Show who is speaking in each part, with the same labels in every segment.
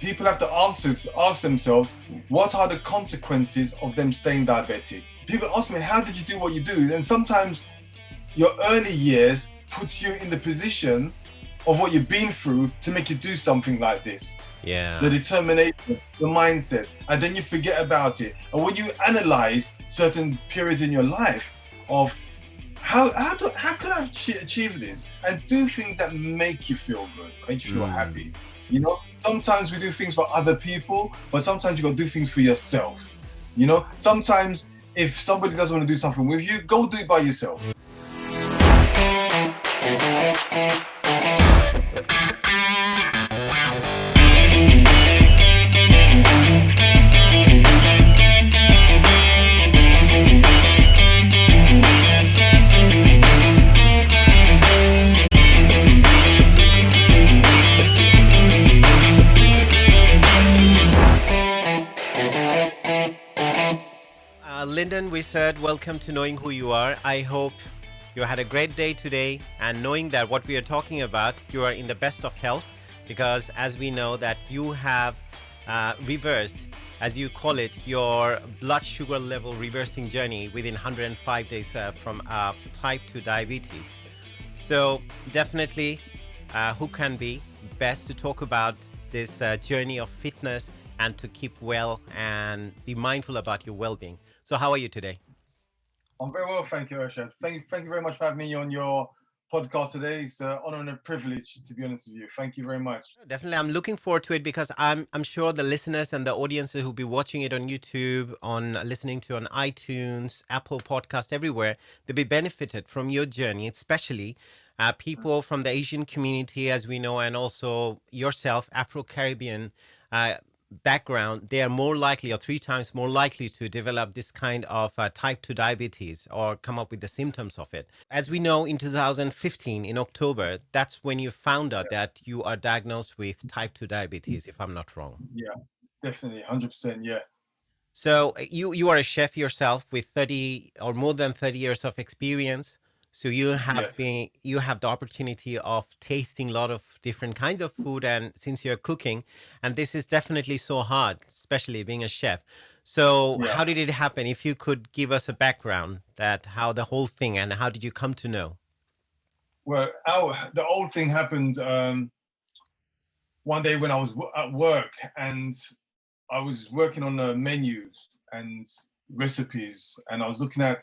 Speaker 1: people have to ask themselves, what are the consequences of them staying diabetic? People ask me, how did you do what you do? And sometimes your early years puts you in the position of what you've been through to make you do something like this. The
Speaker 2: Yeah.
Speaker 1: determination, the mindset, and then you forget about it. And when you analyze certain periods in your life of how can I achieve this, and do things that make you feel good, make you feel
Speaker 2: Mm.
Speaker 1: happy. You know, sometimes we do things for other people, but sometimes you got to do things for yourself. You know, sometimes if somebody doesn't want to do something with you, go do it by yourself.
Speaker 2: Lyndon Wissart, welcome to Knowing Who You Are. I hope you had a great day today, and knowing that what we are talking about, you are in the best of health, because as we know that you have reversed, as you call it, your blood sugar level reversing journey within 105 days from type 2 diabetes. So definitely, who can be best to talk about this journey of fitness and to keep well and be mindful about your well-being. So how are you today?
Speaker 1: I'm very well, thank you, Ershad. Thank you very much for having me on your podcast today. It's an honor and a privilege, to be honest with you. Thank you very much.
Speaker 2: Definitely, I'm looking forward to it because I'm sure the listeners and the audiences who'll be watching it on YouTube, on listening to on iTunes, Apple Podcast, everywhere, they'll be benefited from your journey, especially people from the Asian community, as we know, and also yourself, Afro Caribbean uh, background. They are more likely, or three times more likely, to develop this kind of type 2 diabetes or come up with the symptoms of it. As we know, in 2015, in October, that's when you found out that you are diagnosed with type 2 diabetes, if I'm not wrong.
Speaker 1: Yeah, definitely, 100%. Yeah,
Speaker 2: So you are a chef yourself with 30 or more than 30 years of experience. So
Speaker 1: yeah,
Speaker 2: you have the opportunity of tasting a lot of different kinds of food, and since you're cooking, and this is definitely so hard, especially being a chef. So
Speaker 1: yeah.
Speaker 2: how did it happen? If you could give us a background that how the whole thing and how did you come to know?
Speaker 1: Well, the old thing happened one day when I was at work, and I was working on the menus and recipes, and I was looking at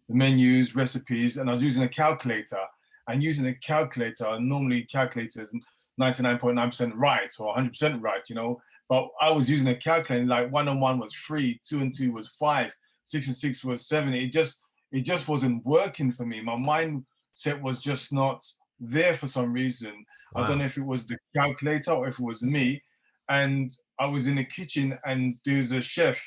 Speaker 1: the menus, recipes, and I was using a calculator. And using a calculator, normally calculators 99.9% right or 100% right, you know. But I was using a calculator, like 1 and 1 was 3, 2 and 2 was 5, 6 and 6 was 7. It just wasn't working for me. My mindset was just not there for some reason. I don't know
Speaker 2: Wow.
Speaker 1: if it was the calculator or if it was me. And I was in the kitchen, and there's a chef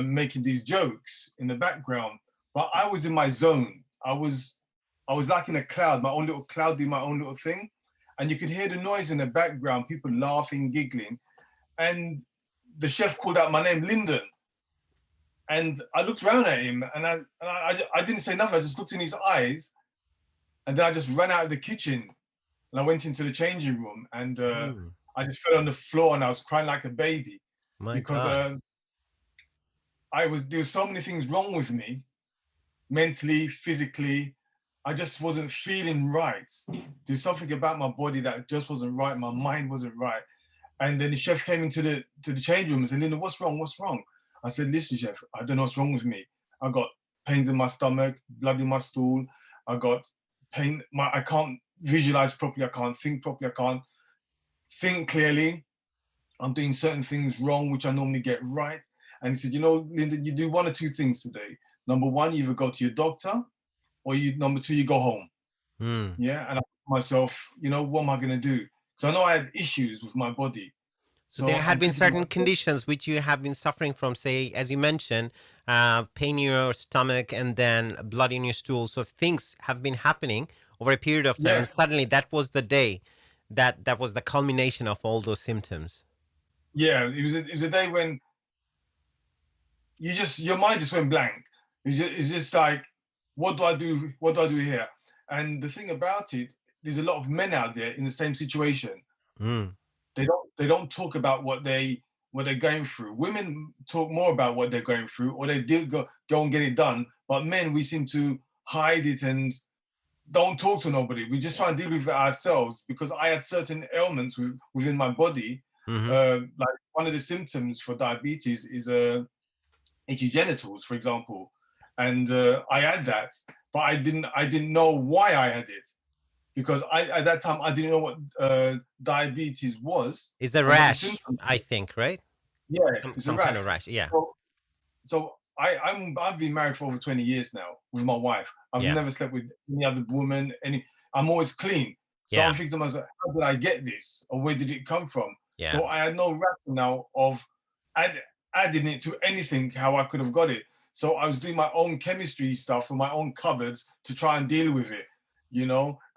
Speaker 1: making these jokes in the background, but I was in my zone. I was like in a cloud, my own little cloud doing my own little thing, and you could hear the noise in the background, people laughing, giggling, and the chef called out my name, Lyndon, and I looked around at him, and I didn't say nothing. I just looked in his eyes, and then I just ran out of the kitchen, and I went into the changing room, and
Speaker 2: Mm,
Speaker 1: I just fell on the floor, and I was crying like a baby
Speaker 2: my
Speaker 1: because
Speaker 2: God.
Speaker 1: there was so many things wrong with me, mentally, physically. I just wasn't feeling right. There's something about my body that just wasn't right. My mind wasn't right. And then the chef came into the change room and said, Linda, what's wrong? What's wrong? I said, listen, chef, I don't know what's wrong with me. I got pains in my stomach, blood in my stool. I got pain. I can't visualize properly. I can't think properly. I can't think clearly. I'm doing certain things wrong, which I normally get right. And he said, you know, Linda, you do one or two things today. Number one, you either go to your doctor, or number two, you go home.
Speaker 2: Mm.
Speaker 1: Yeah. And I thought to myself, you know, what am I going to do? Because I know I had issues with my body.
Speaker 2: So there
Speaker 1: So
Speaker 2: had
Speaker 1: I'm
Speaker 2: been
Speaker 1: thinking to
Speaker 2: certain
Speaker 1: myself,
Speaker 2: conditions which you have been suffering from, say, as you mentioned, pain in your stomach and then blood in your stool. So things have been happening over a period of time,
Speaker 1: yeah,
Speaker 2: and suddenly that was the day that was the culmination of all those symptoms.
Speaker 1: yeah. It was a day when your mind just went blank. It's just like, what do I do? What do I do here? And the thing about it, there's a lot of men out there in the same situation.
Speaker 2: Mm.
Speaker 1: they don't talk about what they're going through. Women talk more about what they're going through, or they did go and get it done. But men, we seem to hide it and don't talk to nobody. We just try and deal with it ourselves, because I had certain ailments within my body.
Speaker 2: Hmm.
Speaker 1: Like one of the symptoms for diabetes is itchy genitals, for example, and I had that, but I didn't know why I had it, because at that time I didn't know what diabetes was
Speaker 2: It's a
Speaker 1: and what the
Speaker 2: rash,
Speaker 1: symptoms
Speaker 2: I
Speaker 1: were.
Speaker 2: think, right?
Speaker 1: Yeah, it's a
Speaker 2: Some kind
Speaker 1: rash.
Speaker 2: of rash. Yeah.
Speaker 1: So, I've been married for over 20 years now with my wife. I've
Speaker 2: Yeah.
Speaker 1: never slept with any other woman. I'm always clean. So I'm
Speaker 2: Yeah.
Speaker 1: thinking to myself, how did I get this, or where did it come from?
Speaker 2: Yeah.
Speaker 1: So I had no rationale of add, adding it to anything how I could have got it. So I was doing my own chemistry stuff from my own cupboards to try and deal with it.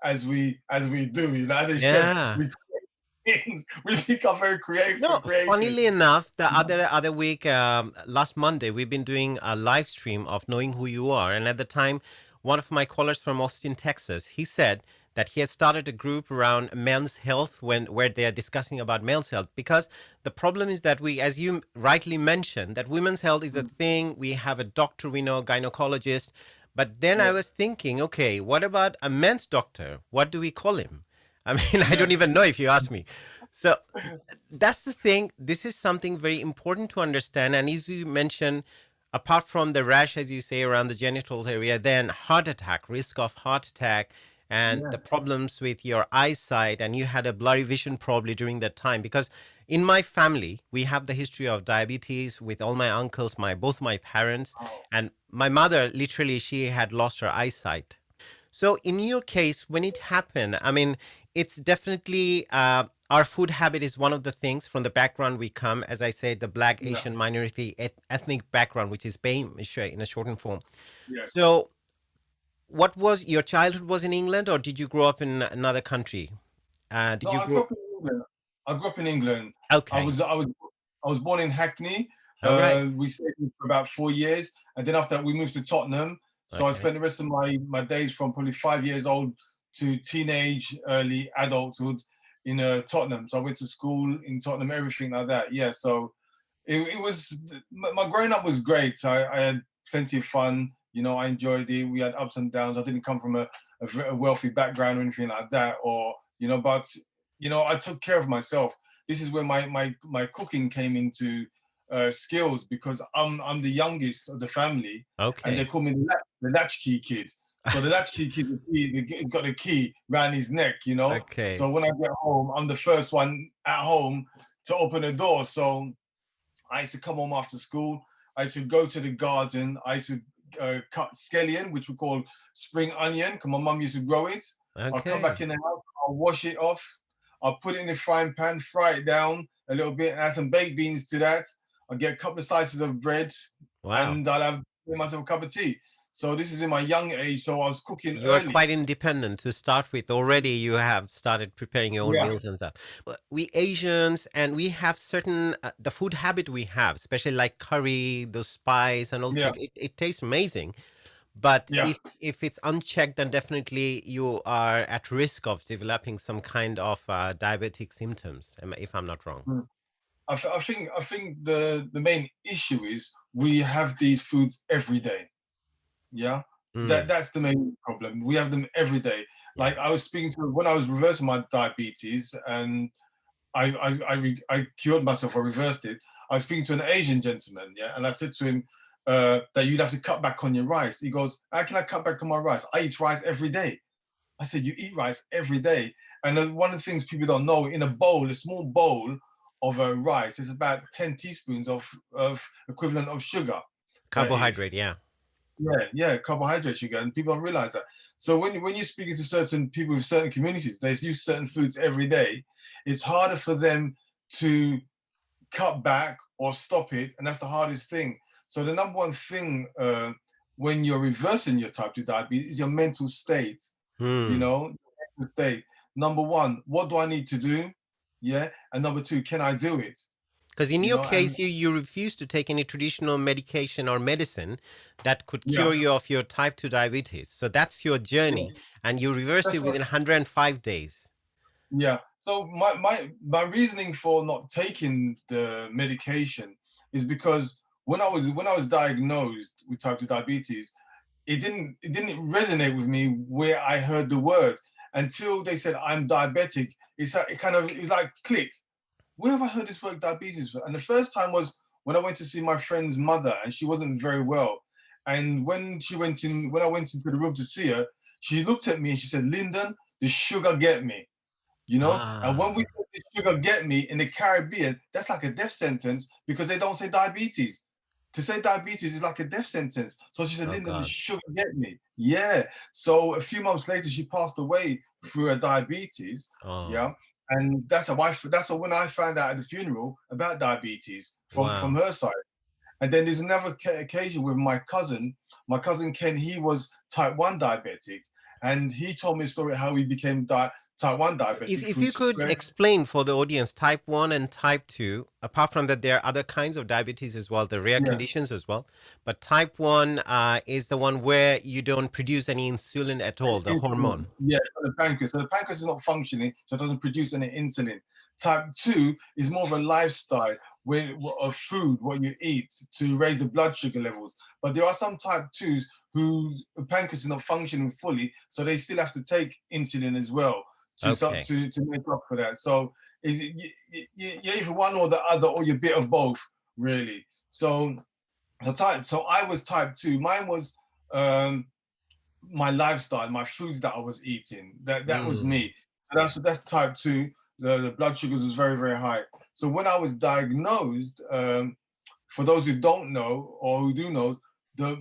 Speaker 1: As we do. As a chef,
Speaker 2: Yeah.
Speaker 1: we create things. We become very
Speaker 2: No,
Speaker 1: creative.
Speaker 2: funnily enough, the other week, last Monday, we've been doing a live stream of Knowing Who You Are. And at the time, one of my callers from Austin, Texas, he said that he has started a group around men's health where they are discussing about men's health. Because the problem is that we, as you rightly mentioned, that women's health is a thing. We have a doctor, we know, gynecologist. But then I
Speaker 1: Yeah.
Speaker 2: was thinking, okay, what about a men's doctor? What do we call him? I mean, I don't
Speaker 1: Yes.
Speaker 2: even know if you ask me. So that's the thing. This is something very important to understand. And as you mentioned, apart from the rash, as you say, around the genitals area, then heart attack, risk of heart attack, and the
Speaker 1: Yeah.
Speaker 2: problems with your eyesight. And you had a blurry vision probably during that time. Because in my family, we have the history of diabetes with all my uncles, both my parents.
Speaker 1: Oh,
Speaker 2: And my mother, literally, she had lost her eyesight. So in your case, when it happened, I mean, it's definitely our food habit is one of the things from the background we come, as I said, the Black
Speaker 1: yeah.
Speaker 2: Asian minority ethnic background, which is BAME in a shortened form.
Speaker 1: Yes.
Speaker 2: So what was your childhood was in England, or did you grow up in another country?
Speaker 1: No,
Speaker 2: Did you
Speaker 1: I grew
Speaker 2: grow?
Speaker 1: up in England. I grew up in England. I
Speaker 2: Okay.
Speaker 1: was I was I was born in Hackney.
Speaker 2: All right.
Speaker 1: We stayed for about 4 years, and then after that we moved to Tottenham. So I
Speaker 2: Okay.
Speaker 1: spent the rest of my days from probably 5 years old to teenage, early adulthood in Tottenham. So I went to school in Tottenham, everything like that. Yeah. So it was my growing up was great. I had plenty of fun. I enjoyed it. We had ups and downs. I didn't come from a wealthy background or anything like that, or but I took care of myself. This is where my cooking came into skills, because I'm the youngest of the family, and they
Speaker 2: Okay.
Speaker 1: call me the latchkey kid. So the latchkey kid, he's got the key around his neck.
Speaker 2: Okay.
Speaker 1: So when I get home, I'm the first one at home to open the door. So I used to come home after school. I used to go to the garden. I used to cut scallion, which we call spring onion, because my mum used to grow it. I'll come back
Speaker 2: Okay.
Speaker 1: in the house. I'll wash it off. I'll put it in the frying pan, fry it down a little bit, and add some baked beans to that. I'll get a couple of slices of bread,
Speaker 2: Wow.
Speaker 1: and I'll have myself a cup of tea. So this is in my young age. So I was cooking
Speaker 2: You are
Speaker 1: early.
Speaker 2: quite independent to start with. Already you have started preparing your own
Speaker 1: Yeah,
Speaker 2: meals and stuff. We Asians, and we have certain, the food habit we have, especially like curry, the spice and all
Speaker 1: yeah,
Speaker 2: that. It tastes amazing. But
Speaker 1: yeah.
Speaker 2: if it's unchecked, then definitely you are at risk of developing some kind of diabetic symptoms, if I'm not wrong.
Speaker 1: Mm. I think the main issue is we have these foods every day. Yeah,
Speaker 2: Mm,
Speaker 1: that's the main problem. We have them every day.
Speaker 2: yeah.
Speaker 1: Like I was speaking to when I was reversing my diabetes, and I cured myself. I reversed it. I was speaking to an Asian gentleman, yeah, and I said to him that you'd have to cut back on your rice. He goes, "How can I cut back on my rice? I eat rice every day." I said, "You eat rice every day?" And one of the things people don't know, in a bowl, a small bowl of rice, is about 10 teaspoons of equivalent of sugar. That is.
Speaker 2: Carbohydrate, yeah.
Speaker 1: Yeah, carbohydrate sugar, and people don't realize that. So when you're speaking to certain people with certain communities, they use certain foods every day. It's harder for them to cut back or stop it, and that's the hardest thing. So the number one thing when you're reversing your type 2 diabetes is your mental state.
Speaker 2: Hmm.
Speaker 1: Mental state. Number one, what do I need to do? Yeah, and number two, can I do it?
Speaker 2: Because in your
Speaker 1: And
Speaker 2: case, you refuse to take any traditional medication or medicine that could
Speaker 1: yeah,
Speaker 2: cure you of your type 2 diabetes. So that's your
Speaker 1: yeah,
Speaker 2: journey. And you reversed it
Speaker 1: that's what.
Speaker 2: within 105 days.
Speaker 1: Yeah. So my reasoning for not taking the medication is because when I was diagnosed with type 2 diabetes, it didn't resonate with me where I heard the word until they said I'm diabetic. It's like click. Where have I heard this word diabetes? And the first time was when I went to see my friend's mother, and she wasn't very well. And when I went into the room to see her, she looked at me and she said, "Lyndon, the sugar get me." And when we
Speaker 2: Ah,
Speaker 1: say the sugar get me in the Caribbean, that's like a death sentence because they don't say diabetes. To say diabetes is like a death sentence. So she said,
Speaker 2: oh
Speaker 1: "Lyndon, the
Speaker 2: God.
Speaker 1: sugar get me." Yeah. So a few months later, she passed away through her diabetes.
Speaker 2: Oh,
Speaker 1: Yeah. And that's when I found out at the funeral about diabetes from
Speaker 2: wow.
Speaker 1: her side. And then there's another occasion with my cousin Ken. He was type 1 diabetic, and he told me a story how he became type 1 diabetic
Speaker 2: If
Speaker 1: through
Speaker 2: you could
Speaker 1: stress.
Speaker 2: explain for the audience type 1 and type 2, apart from that, there are other kinds of diabetes as well, the rare
Speaker 1: Yeah,
Speaker 2: conditions as well. But type 1 is the one where you don't produce any insulin at all, the
Speaker 1: insulin.
Speaker 2: hormone.
Speaker 1: Yeah, so the pancreas. So the pancreas is not functioning, so it doesn't produce any insulin. Type 2 is more of a lifestyle of food, what you eat to raise the blood sugar levels. But there are some type 2s whose pancreas is not functioning fully, so they still have to take insulin as well
Speaker 2: Okay.
Speaker 1: to make up for that. So you're either one or the other, or you're a bit of both, really. So I was type 2. Mine was um, my lifestyle, my foods that I was eating. That was
Speaker 2: Mm,
Speaker 1: me. So that's type 2. The blood sugars was very, very high. So when I was diagnosed, for those who don't know or who do know,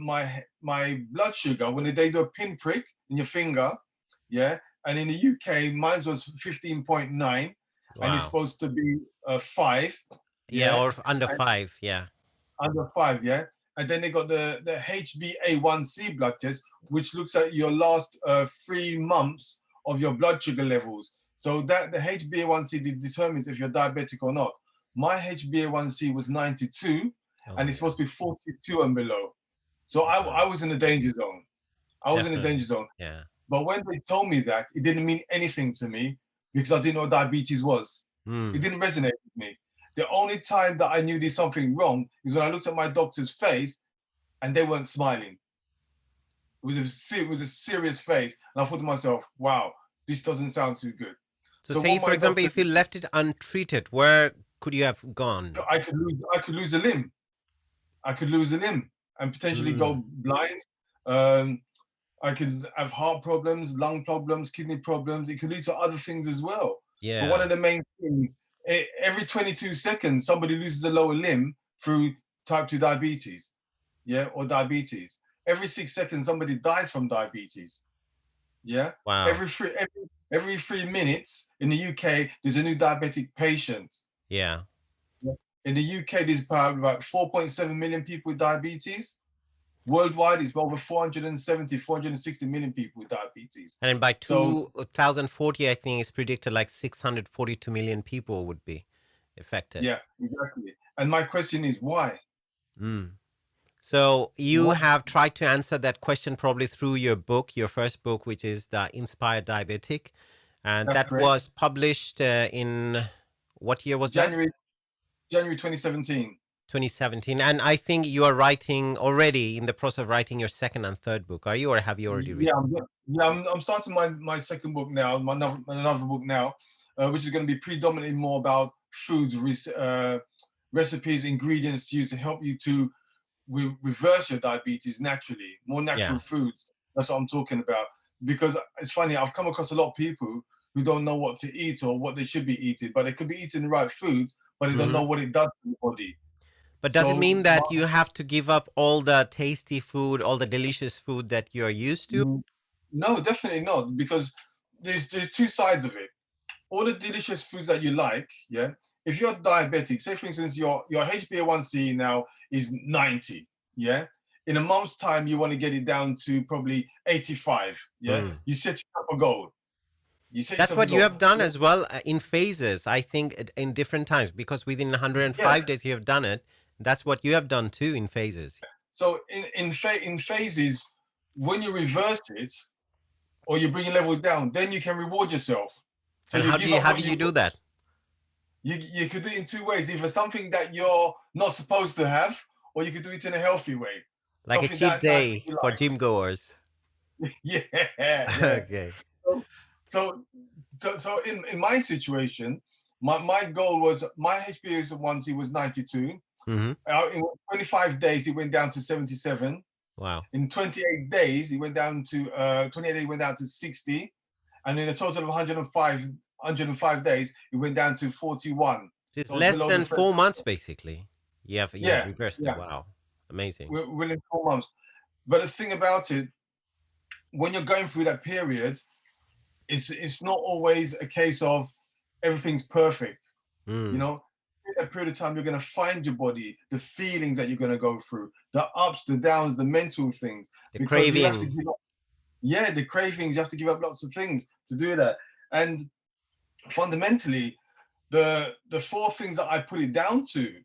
Speaker 1: my blood sugar, when they do a pinprick in your finger, yeah, and in the UK, mine was 15.9, and it's
Speaker 2: wow.
Speaker 1: supposed to be 5,
Speaker 2: Yeah,
Speaker 1: yeah,
Speaker 2: or under
Speaker 1: and
Speaker 2: 5. Yeah.
Speaker 1: under 5, yeah. And then they got the HbA1c blood test, which looks at your last 3 months of your blood sugar levels. So that the HbA1c determines if you're diabetic or not. My HbA1c was 92,
Speaker 2: Oh,
Speaker 1: and it's
Speaker 2: yeah.
Speaker 1: supposed to be 42 and below. So
Speaker 2: Wow.
Speaker 1: I was in the danger zone. I was in the danger
Speaker 2: Definitely.
Speaker 1: zone.
Speaker 2: Yeah.
Speaker 1: But when they told me that, it didn't mean anything to me because I didn't know what diabetes was. It
Speaker 2: Mm.
Speaker 1: didn't resonate with me. The only time that I knew there's something wrong is when I looked at my doctor's face and they weren't smiling. It was a serious face, and I thought to myself, "Wow, this doesn't sound too good."
Speaker 2: So
Speaker 1: So
Speaker 2: say,
Speaker 1: what
Speaker 2: for
Speaker 1: my
Speaker 2: example,
Speaker 1: doctor,
Speaker 2: if you left it untreated, where could you have gone?
Speaker 1: I could lose a limb. I could lose a limb and potentially
Speaker 2: Mm.
Speaker 1: go blind. Um, I could have heart problems, lung problems, kidney problems. It could lead to other things as well. But one
Speaker 2: Yeah.
Speaker 1: of the main things, every 22 seconds, somebody loses a lower limb through type 2 diabetes, yeah, or diabetes. Every 6 seconds, somebody dies from diabetes, yeah.
Speaker 2: Wow.
Speaker 1: Every 3 minutes in the UK, there's a new diabetic patient.
Speaker 2: Yeah.
Speaker 1: Yeah. In the UK, there's probably about 4.7 million people with diabetes. Worldwide, it's over 460 million people with diabetes.
Speaker 2: And then by
Speaker 1: So
Speaker 2: 2040, I think it's predicted like 642 million people would be affected.
Speaker 1: yeah, exactly. And my question is why?
Speaker 2: Mm. So you
Speaker 1: What?
Speaker 2: have tried to answer that question probably through your book, your first book, which is The Inspired Diabetic. And
Speaker 1: That's
Speaker 2: that
Speaker 1: correct.
Speaker 2: was published in what year was that?
Speaker 1: January January 2017.
Speaker 2: 2017. And I think you are writing already in the process of writing your second and third book, are you? Or have you already
Speaker 1: Yeah,
Speaker 2: written?
Speaker 1: I'm starting my second book now, another book now, which is going to be predominantly more about foods, recipes, ingredients to use to help you to reverse your diabetes naturally, more natural
Speaker 2: Yeah.
Speaker 1: foods. That's what I'm talking about. Because it's funny, I've come across a lot of people who don't know what to eat or what they should be eating, but they could be eating the right foods, but they don't
Speaker 2: Hmm.
Speaker 1: know what it does to the body.
Speaker 2: But does it
Speaker 1: So,
Speaker 2: mean that you have to give up all the tasty food, all the delicious food that you're used to?
Speaker 1: no, definitely not, because there's two sides of it. All the delicious foods that you like, yeah. If you're diabetic, say for instance your HbA1c now is 90, yeah. In a month's time, you want to get it down to probably 85, yeah.
Speaker 2: Mm.
Speaker 1: You set yourself a goal. You set
Speaker 2: That's
Speaker 1: yourself a
Speaker 2: what you have
Speaker 1: goal.
Speaker 2: done as well in phases, I think, in different times, because within
Speaker 1: Yeah.
Speaker 2: 105 days you have done it. That's what you have done too in phases.
Speaker 1: So in phases, when you reverse it or you bring your level down, then you can reward yourself. So
Speaker 2: And
Speaker 1: you give up
Speaker 2: how
Speaker 1: what
Speaker 2: did
Speaker 1: you
Speaker 2: you do that?
Speaker 1: you could do it in two ways: either something that you're not supposed to have, or you could do it in a healthy way,
Speaker 2: Like a
Speaker 1: something
Speaker 2: cheat
Speaker 1: that
Speaker 2: day
Speaker 1: you
Speaker 2: for
Speaker 1: like.
Speaker 2: gym goers.
Speaker 1: Yeah, yeah.
Speaker 2: Okay.
Speaker 1: So, so, so in my situation, my goal was my HbA1c was 92.
Speaker 2: Mm-hmm.
Speaker 1: In 25 days, it went down to 77.
Speaker 2: Wow.
Speaker 1: In 28 days, it went down to 28 days, it went down to 60, and in a total of 105 days, it went down to 41.
Speaker 2: It's
Speaker 1: So it's
Speaker 2: less
Speaker 1: below the
Speaker 2: than
Speaker 1: threshold.
Speaker 2: 4 months, basically. You have
Speaker 1: Yeah,
Speaker 2: reversed it.
Speaker 1: yeah,
Speaker 2: Wow. Amazing.
Speaker 1: within 4 months. But the thing about it, when you're going through that period, it's not always a case of everything's perfect. You
Speaker 2: Mm.
Speaker 1: know, in that period of time, you're going to find your body, the feelings that you're going to go through, the ups, the downs, the mental things,
Speaker 2: The
Speaker 1: because you have to
Speaker 2: craving.
Speaker 1: give up. Yeah, the cravings. You have to give up lots of things to do that. And fundamentally, the four things that I put it down to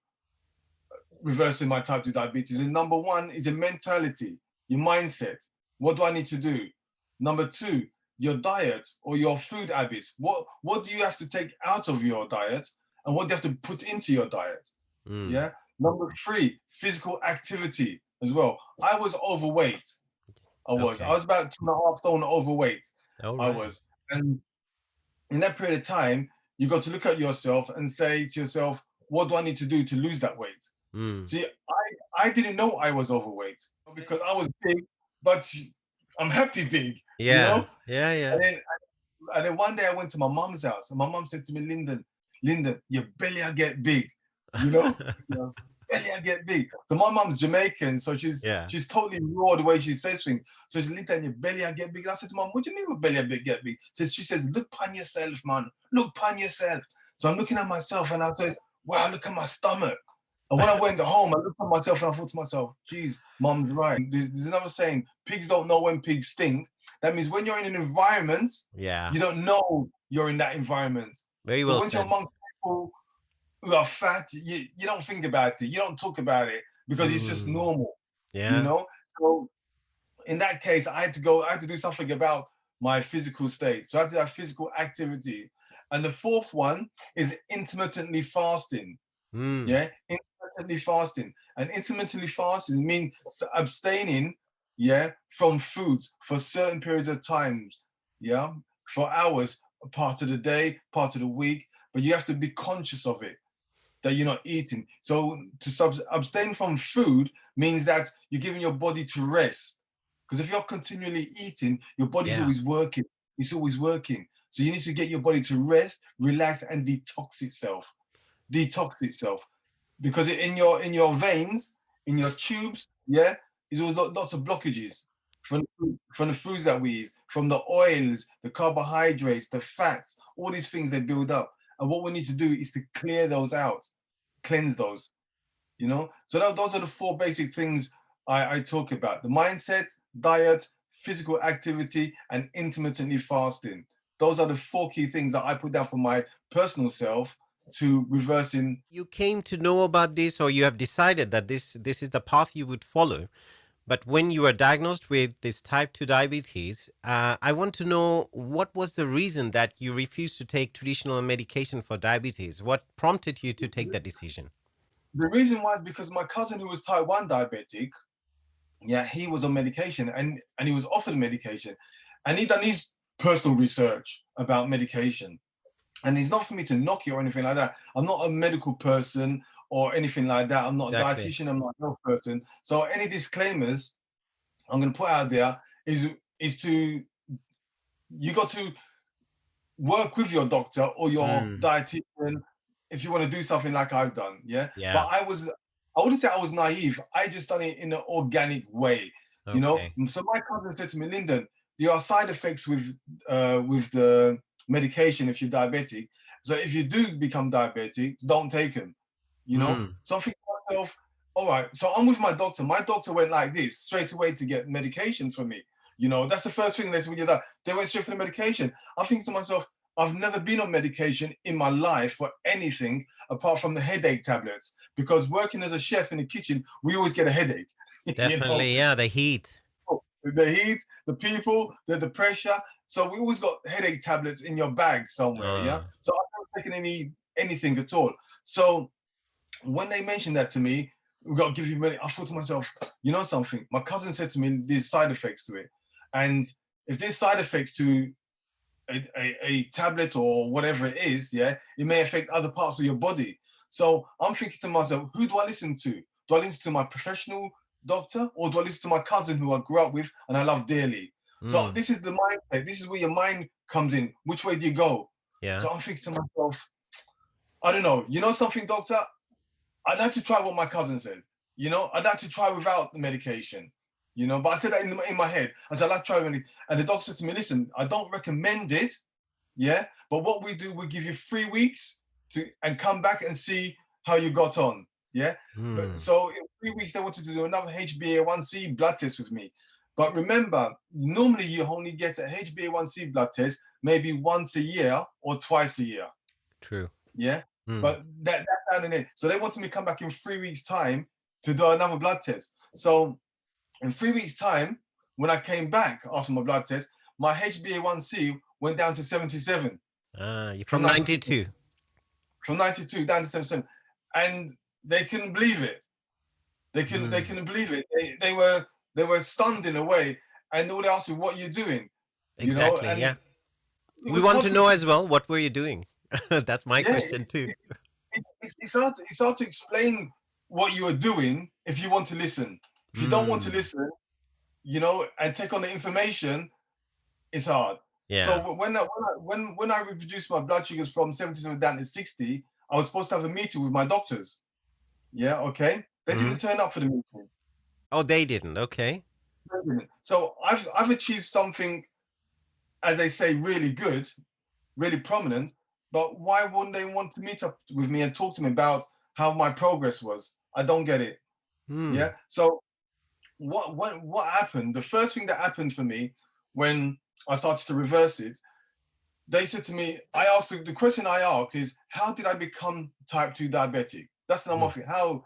Speaker 1: reversing my type 2 diabetes is number one is a mentality, your mindset. What do I need to do? Number two, your diet or your food habits. What do you have to take out of your diet and what do you have to put into your diet?
Speaker 2: Mm.
Speaker 1: Yeah. Number three, physical activity as well. I was overweight. I was. I
Speaker 2: Okay.
Speaker 1: was about 2.5 stone overweight.
Speaker 2: All
Speaker 1: I
Speaker 2: right.
Speaker 1: was. And in that period of time, you got to look at yourself and say to yourself, what do I need to do to lose that weight?
Speaker 2: Mm.
Speaker 1: See, I didn't know I was overweight because I was big, but I'm happy big, you
Speaker 2: Yeah.
Speaker 1: know?
Speaker 2: Yeah. Yeah.
Speaker 1: And then one day I went to my mom's house and my mom said to me, Lyndon, your belly will get big, you know? Your belly will get big. So my mom's Jamaican, so
Speaker 2: Yeah.
Speaker 1: she's totally raw the way she says things. So she's Lyndon, your belly will get big. And I said to mom, what do you mean my belly will get big? So she says, look upon yourself, man. Look upon yourself. So I'm looking at myself and I said, wow, look at my stomach. And when I went home, I looked at myself and I thought to myself, geez, mom's right. There's another saying, pigs don't know when pigs stink. That means when you're in an environment,
Speaker 2: Yeah.
Speaker 1: you don't know you're in that environment.
Speaker 2: Very
Speaker 1: So
Speaker 2: well
Speaker 1: once you're
Speaker 2: said.
Speaker 1: among people who are fat, you don't think about it. You don't talk about it because it's just
Speaker 2: Mm.
Speaker 1: normal, you
Speaker 2: Yeah.
Speaker 1: know? So in that case, I had to do something about my physical state. So I had to have physical activity. And the fourth one is intermittently fasting.
Speaker 2: Mm.
Speaker 1: Yeah, intermittently fasting. And intermittently fasting means abstaining, yeah, from foods for certain periods of times, yeah, for hours, part of the day, part of the week. But you have to be conscious of it that you're not eating. So to abstain from food means that you're giving your body to rest. Because if you're continually eating, your body's
Speaker 2: Yeah.
Speaker 1: always working. It's always working. So you need to get your body to rest, relax, and detox itself. Detox itself because in your veins, in your tubes, yeah, is all lots of blockages from the foods that we eat, from the oils, the carbohydrates, the fats, all these things they build up. And what we need to do is to clear those out, cleanse those, you know. So those are the four basic things I talk about: the mindset, diet, physical activity, and intermittently fasting. Those are the four key things that I put down for my personal self to reversing.
Speaker 2: You came to know about this, or you have decided that this is the path you would follow. But when you were diagnosed with this type 2 diabetes, I want to know what was the reason that you refused to take traditional medication for diabetes? What prompted you to take that decision?
Speaker 1: The reason why is because my cousin who was type 1 diabetic, yeah, he was on medication and he was offered medication and he done his personal research about medication. And it's not for me to knock it or anything like that. I'm not a medical person or anything like that. I'm not a
Speaker 2: Exactly.
Speaker 1: dietitian. I'm not a health person. So any disclaimers I'm going to put out there is to you got to work with your doctor or your
Speaker 2: Mm,
Speaker 1: dietitian if you want to do something like I've done. Yeah. But
Speaker 2: yeah.
Speaker 1: I wouldn't say I was naive. I just done it in an organic way, you know.
Speaker 2: Okay.
Speaker 1: So my cousin said to me, Lyndon, there are side effects with the medication if you're diabetic. So if you do become diabetic, don't take them, you know.
Speaker 2: Mm,
Speaker 1: So I'm thinking to myself, all right, so I'm with my doctor. My doctor went like this straight away to get medication for me. You know, that's the first thing they said when you're that. They went straight for the medication. I'm thinking to myself, I've never been on medication in my life for anything apart from the headache tablets. Because working as a chef in the kitchen, we always get a headache. You know,
Speaker 2: definitely. Yeah. The heat.
Speaker 1: the heat, the people, the pressure, So we always got headache tablets in your bag somewhere, yeah? So I haven't taken anything at all. So when they mentioned that to me, we got to give you money, I thought to myself, you know something? My cousin said to me, there's side effects to it. And if there's side effects to a tablet or whatever it is, yeah, it may affect other parts of your body. So I'm thinking to myself, who do I listen to? Do I listen to my professional doctor, or do I listen to my cousin who I grew up with and I love dearly? So this is the mindset. This is where your mind comes in. Which way do you go?
Speaker 2: Yeah.
Speaker 1: So I'm thinking to myself, I don't know. You know something, doctor? I'd like to try what my cousin said. You know, I'd like to try without the medication. You know, but I said that in my head. I said, I'd like to try it. And the doctor said to me, listen, I don't recommend it. Yeah. But what we do, we give you 3 weeks and come back and see how you got on. Yeah. But, so in 3 weeks, they wanted to do another HbA1c blood test with me. But remember, normally you only get a HbA1c blood test maybe once a year or twice a year.
Speaker 2: True.
Speaker 1: Yeah. But that's down in it. So they wanted me to come back in 3 weeks' time to do another blood test. So in 3 weeks' time, when I came back after my blood test, my HbA1c went down to 77.
Speaker 2: You're from 92.
Speaker 1: From 92 down to 77. And they couldn't believe it. They couldn't believe it. They were stunned in a way. And all they asked me, what are you doing?
Speaker 2: Exactly,
Speaker 1: you know? And
Speaker 2: yeah. We want to know as well, what were you doing? That's my question too.
Speaker 1: It's hard to explain what you are doing if you want to listen. If you don't want to listen, you know, and take on the information, it's hard.
Speaker 2: Yeah.
Speaker 1: So when I reduced my blood sugars from 77 down to 60, I was supposed to have a meeting with my doctors. Yeah, okay. They didn't turn up for the meeting.
Speaker 2: Oh, they didn't. Okay.
Speaker 1: So I've achieved something, as they say, really good, really prominent. But why wouldn't they want to meet up with me and talk to me about how my progress was? I don't get it. Yeah. So what happened? The first thing that happened for me when I started to reverse it, they said to me, the question I asked is, how did I become type 2 diabetic? That's the number thing. How?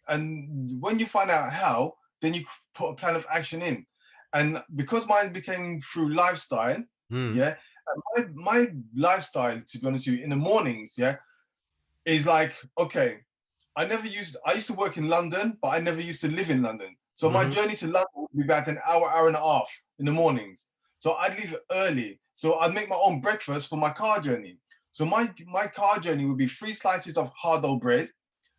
Speaker 1: And when you find out how, then you put a plan of action in. And because mine became through lifestyle, yeah, my lifestyle, to be honest with you, in the mornings, yeah, is like, okay, I used to work in London, but I never used to live in London. So my journey to London would be about an hour and a half in the mornings. So I'd leave early. So I'd make my own breakfast for my car journey. So my car journey would be 3 slices of hard-dough bread,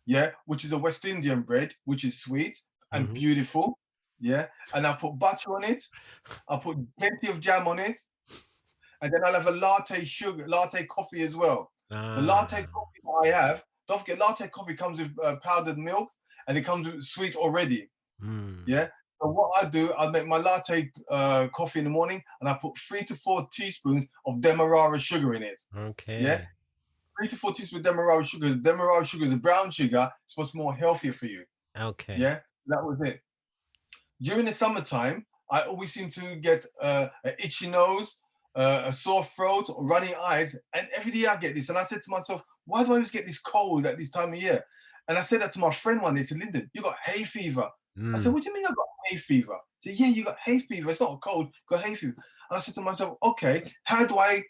Speaker 1: yeah, which is a West Indian bread, which is sweet and beautiful, yeah. And I put butter on it. I put plenty of jam on it. And then I'll have a latte coffee as well. The latte coffee I have, don't forget, latte coffee comes with powdered milk, and it comes with sweet already. Yeah. So what I do, I make my latte coffee in the morning, and I put 3 to 4 teaspoons of demerara sugar in it.
Speaker 2: Okay.
Speaker 1: Yeah. 3 to 4 teaspoons of demerara sugar. Demerara sugar is a brown sugar. It's supposed to be more healthier for you.
Speaker 2: Okay.
Speaker 1: Yeah. That was it. During the summertime, I always seem to get an itchy nose, a sore throat, or runny eyes, and every day I get this. And I said to myself, why do I always get this cold at this time of year? And I said that to my friend one day. He said, Lyndon, you got hay fever. I said, what do you mean I got hay fever? He said, yeah, you got hay fever. It's not a cold, you got hay fever. And I said to myself, okay, how do I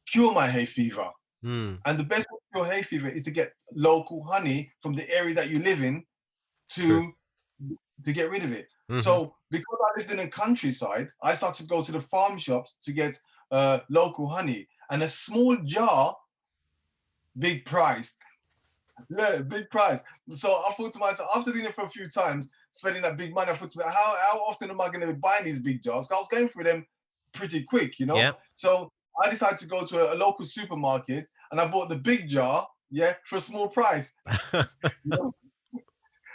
Speaker 1: cure my hay fever? And the best way to cure hay fever is to get local honey from the area that you live in to get rid of it. So because I lived in a countryside, I started to go to the farm shops to get local honey. And a small jar, big price. Yeah, big price. So I thought to myself, after doing it for a few times, spending that big money, I thought to myself, how often am I going to be buying these big jars? I was going through them pretty quick, you know?
Speaker 2: Yeah.
Speaker 1: So I decided to go to a local supermarket, and I bought the big jar, yeah, for a small price. You know?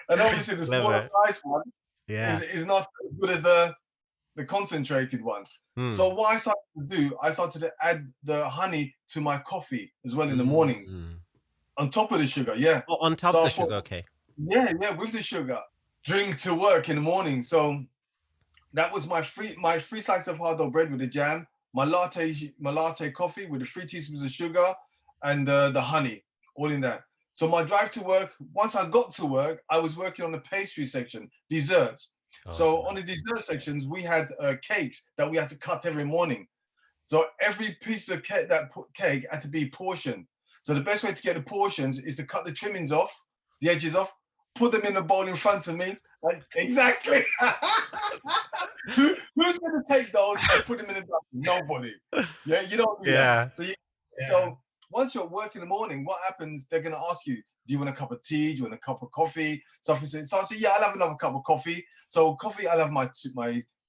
Speaker 1: And obviously the smaller price one is not as good as the concentrated one. So what I started to do, I started to add the honey to my coffee as well in the mornings. On top of the sugar, yeah.
Speaker 2: Oh, on top of the sugar, okay.
Speaker 1: Yeah, with the sugar. Drink to work in the morning. So that was my 3 slices of hard-dough bread with the jam, my latte coffee with the 3 teaspoons of sugar, and the honey, all in that. So my drive to work, once I got to work, I was working on the pastry section, desserts. So on the dessert sections, we had cakes that we had to cut every morning. So every piece of cake, cake had to be portioned. So the best way to get the portions is to cut the trimmings off, the edges off, put them in a bowl in front of me. Like, exactly. Who's going to take those and put them in a dustbin? Nobody. Yeah, you don't do that.
Speaker 2: Yeah.
Speaker 1: So once you're at work in the morning, what happens? They're going to ask you, do you want a cup of tea? Do you want a cup of coffee? So I say, yeah, I'll have another cup of coffee. So coffee, I'll have my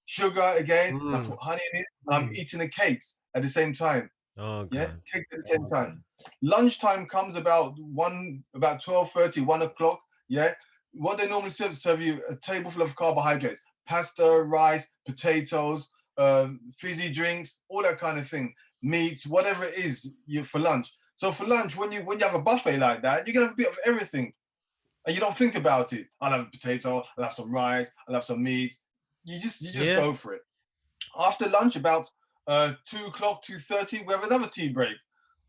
Speaker 1: sugar again, and I put honey in it, and I'm eating the cakes at the same time.
Speaker 2: Oh,
Speaker 1: Yeah,
Speaker 2: God.
Speaker 1: cakes at the same time. Lunchtime comes about 12:30, 1 o'clock. Yeah, what they normally serve you a table full of carbohydrates, pasta, rice, potatoes, fizzy drinks, all that kind of thing, meats, whatever it is you for lunch. So for lunch, when you have a buffet like that, you can have a bit of everything, and you don't think about it. I'll have a potato, I'll have some rice, I'll have some meat. You just go for it. After lunch, about 2 o'clock, 2:30, we have another tea break.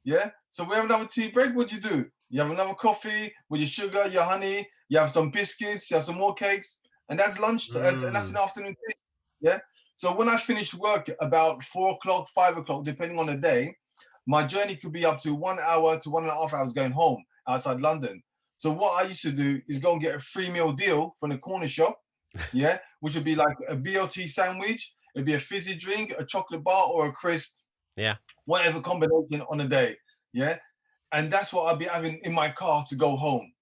Speaker 1: Yeah. So we have another tea break. What do? You have another coffee with your sugar, your honey. You have some biscuits. You have some more cakes, and that's lunch. And that's an afternoon tea. Yeah. So when I finish work about 4 o'clock, 5 o'clock, depending on the day, my journey could be up to 1 hour to 1.5 hours going home outside London. So what I used to do is go and get a free meal deal from the corner shop. Yeah, which would be like a BLT sandwich. It'd be a fizzy drink, a chocolate bar, or a crisp.
Speaker 2: Yeah.
Speaker 1: Whatever combination on a day. Yeah. And that's what I'll be having in my car to go home.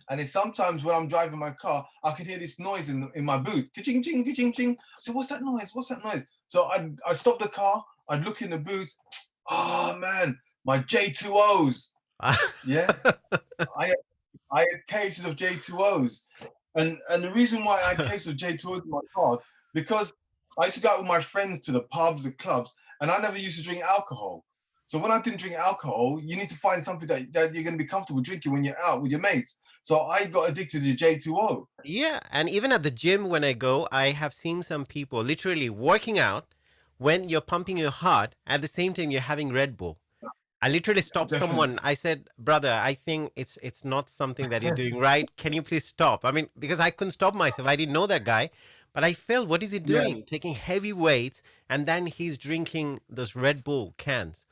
Speaker 1: And it's sometimes when I'm driving my car, I can hear this noise in my boot. Ka-ching, ching, ka-ching, ching. So what's that noise? What's that noise? So I stop the car, I'd look in the boot. Oh man, my J2Os. Yeah. I had cases of J2Os. And the reason why I had cases of J2Os in my cars, because I used to go out with my friends to the pubs, the clubs, and I never used to drink alcohol. So when I didn't drink alcohol, you need to find something that you're going to be comfortable drinking when you're out with your mates. So I got addicted to J2O.
Speaker 2: Yeah. And even at the gym, when I go, I have seen some people literally working out when you're pumping your heart. At the same time, you're having Red Bull. I literally stopped
Speaker 1: Definitely.
Speaker 2: someone. I said, brother, I think it's not something that you're doing right. Can you please stop? I mean, because I couldn't stop myself. I didn't know that guy. But I felt, what is he
Speaker 1: Yeah.
Speaker 2: doing? Taking heavy weights, and then he's drinking those Red Bull cans.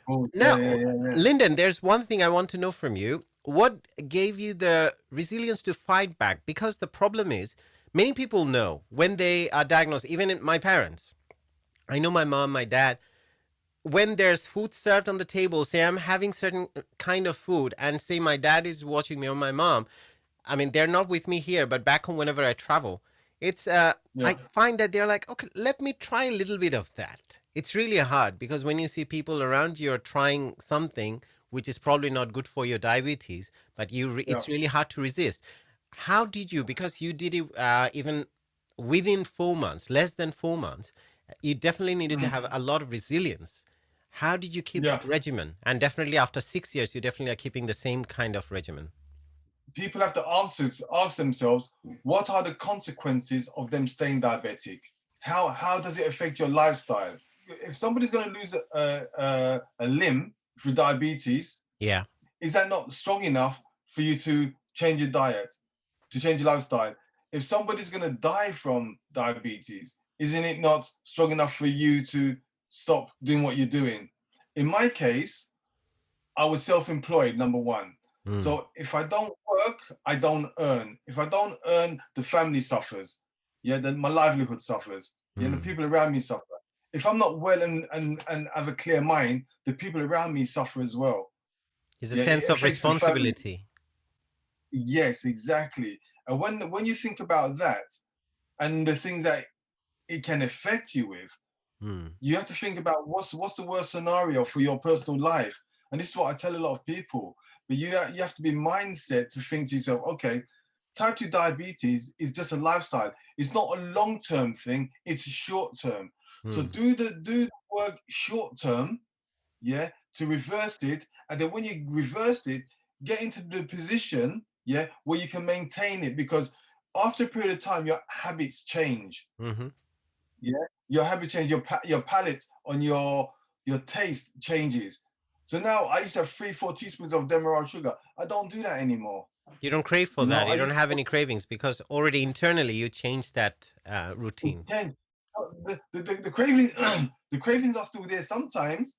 Speaker 1: Oh,
Speaker 2: Now,
Speaker 1: yeah.
Speaker 2: Lyndon, there's one thing I want to know from you. What gave you the resilience to fight back? Because the problem is, many people know when they are diagnosed, even in my parents. I know my mom, my dad, when there's food served on the table, say I'm having certain kind of food, and say my dad is watching me or my mom. I mean, they're not with me here, but back home, whenever I travel, it's I find that they're like, okay, let me try a little bit of that. It's really hard because when you see people around you are trying something which is probably not good for your diabetes, but it's really hard to resist. How did you? Because you did it even within 4 months, less than 4 months. You definitely needed to have a lot of resilience. How did you keep
Speaker 1: Yeah.
Speaker 2: that regimen? And definitely after 6 years, you definitely are keeping the same kind of regimen.
Speaker 1: People have to ask themselves, what are the consequences of them staying diabetic? How does it affect your lifestyle? If somebody's going to lose a limb through diabetes,
Speaker 2: Yeah.
Speaker 1: is that not strong enough for you to change your diet, to change your lifestyle? If somebody's going to die from diabetes, isn't it not strong enough for you to stop doing what you're doing? In my case, I was self-employed, number one. So if I don't work, I don't earn. If I don't earn, the family suffers. Yeah, then my livelihood suffers. Yeah, the people around me suffer. If I'm not well and have a clear mind, the people around me suffer as well.
Speaker 2: It's a
Speaker 1: Yeah, it
Speaker 2: sense of
Speaker 1: affects the family.
Speaker 2: responsibility.
Speaker 1: Yes, exactly. And when you think about that and the things that it can affect you with, you have to think about what's the worst scenario for your personal life. And this is what I tell a lot of people. But you have to be mindset to think to yourself, okay, type 2 diabetes is just a lifestyle. It's not a long-term thing, it's short-term. So do the work short-term, yeah, to reverse it. And then when you reverse it, get into the position, yeah, where you can maintain it, because after a period of time, your habits change. Yeah, your habit change, your palate on your taste changes. So now I used to have 3-4 teaspoons of demerara sugar. I don't do that anymore.
Speaker 2: You don't crave for
Speaker 1: You know,
Speaker 2: that.
Speaker 1: I
Speaker 2: You don't
Speaker 1: used
Speaker 2: have any cravings because already internally you changed that
Speaker 1: to
Speaker 2: routine.
Speaker 1: change. The craving, the cravings are still there sometimes,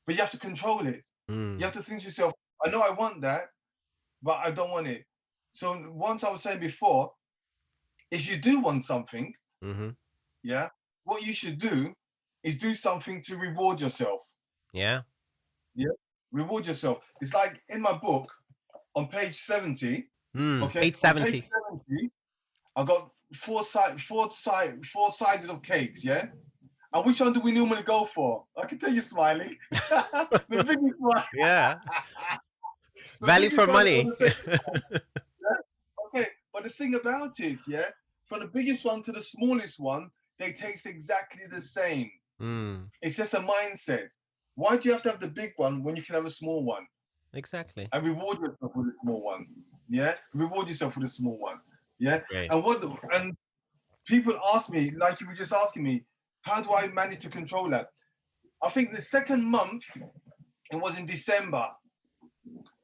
Speaker 1: but you have to control it. You have to think to yourself, I know I want that, but I don't want it. So once I was saying before, if you do want something,
Speaker 2: Mm-hmm.
Speaker 1: yeah, what you should do is do something to reward yourself.
Speaker 2: Yeah.
Speaker 1: Yeah, reward yourself. It's like in my book on page 70. Okay,
Speaker 2: Page
Speaker 1: on page
Speaker 2: 70.
Speaker 1: 70, I got four sizes of cakes. Yeah, and which one do we normally go for? I can tell you, smiling. The biggest one.
Speaker 2: Yeah.
Speaker 1: The
Speaker 2: Value for
Speaker 1: biggest one on
Speaker 2: money.
Speaker 1: the second one. Yeah? Okay, but the thing about it, yeah, from the biggest one to the smallest one, they taste exactly the same. It's just a mindset. Why do you have to have the big one when you can have a small one?
Speaker 2: Exactly.
Speaker 1: And reward yourself with the small one. Yeah, reward yourself with the small one. Yeah,
Speaker 2: Great.
Speaker 1: and people ask me, like you were just asking me, how do I manage to control that? I think the second month, it was in December.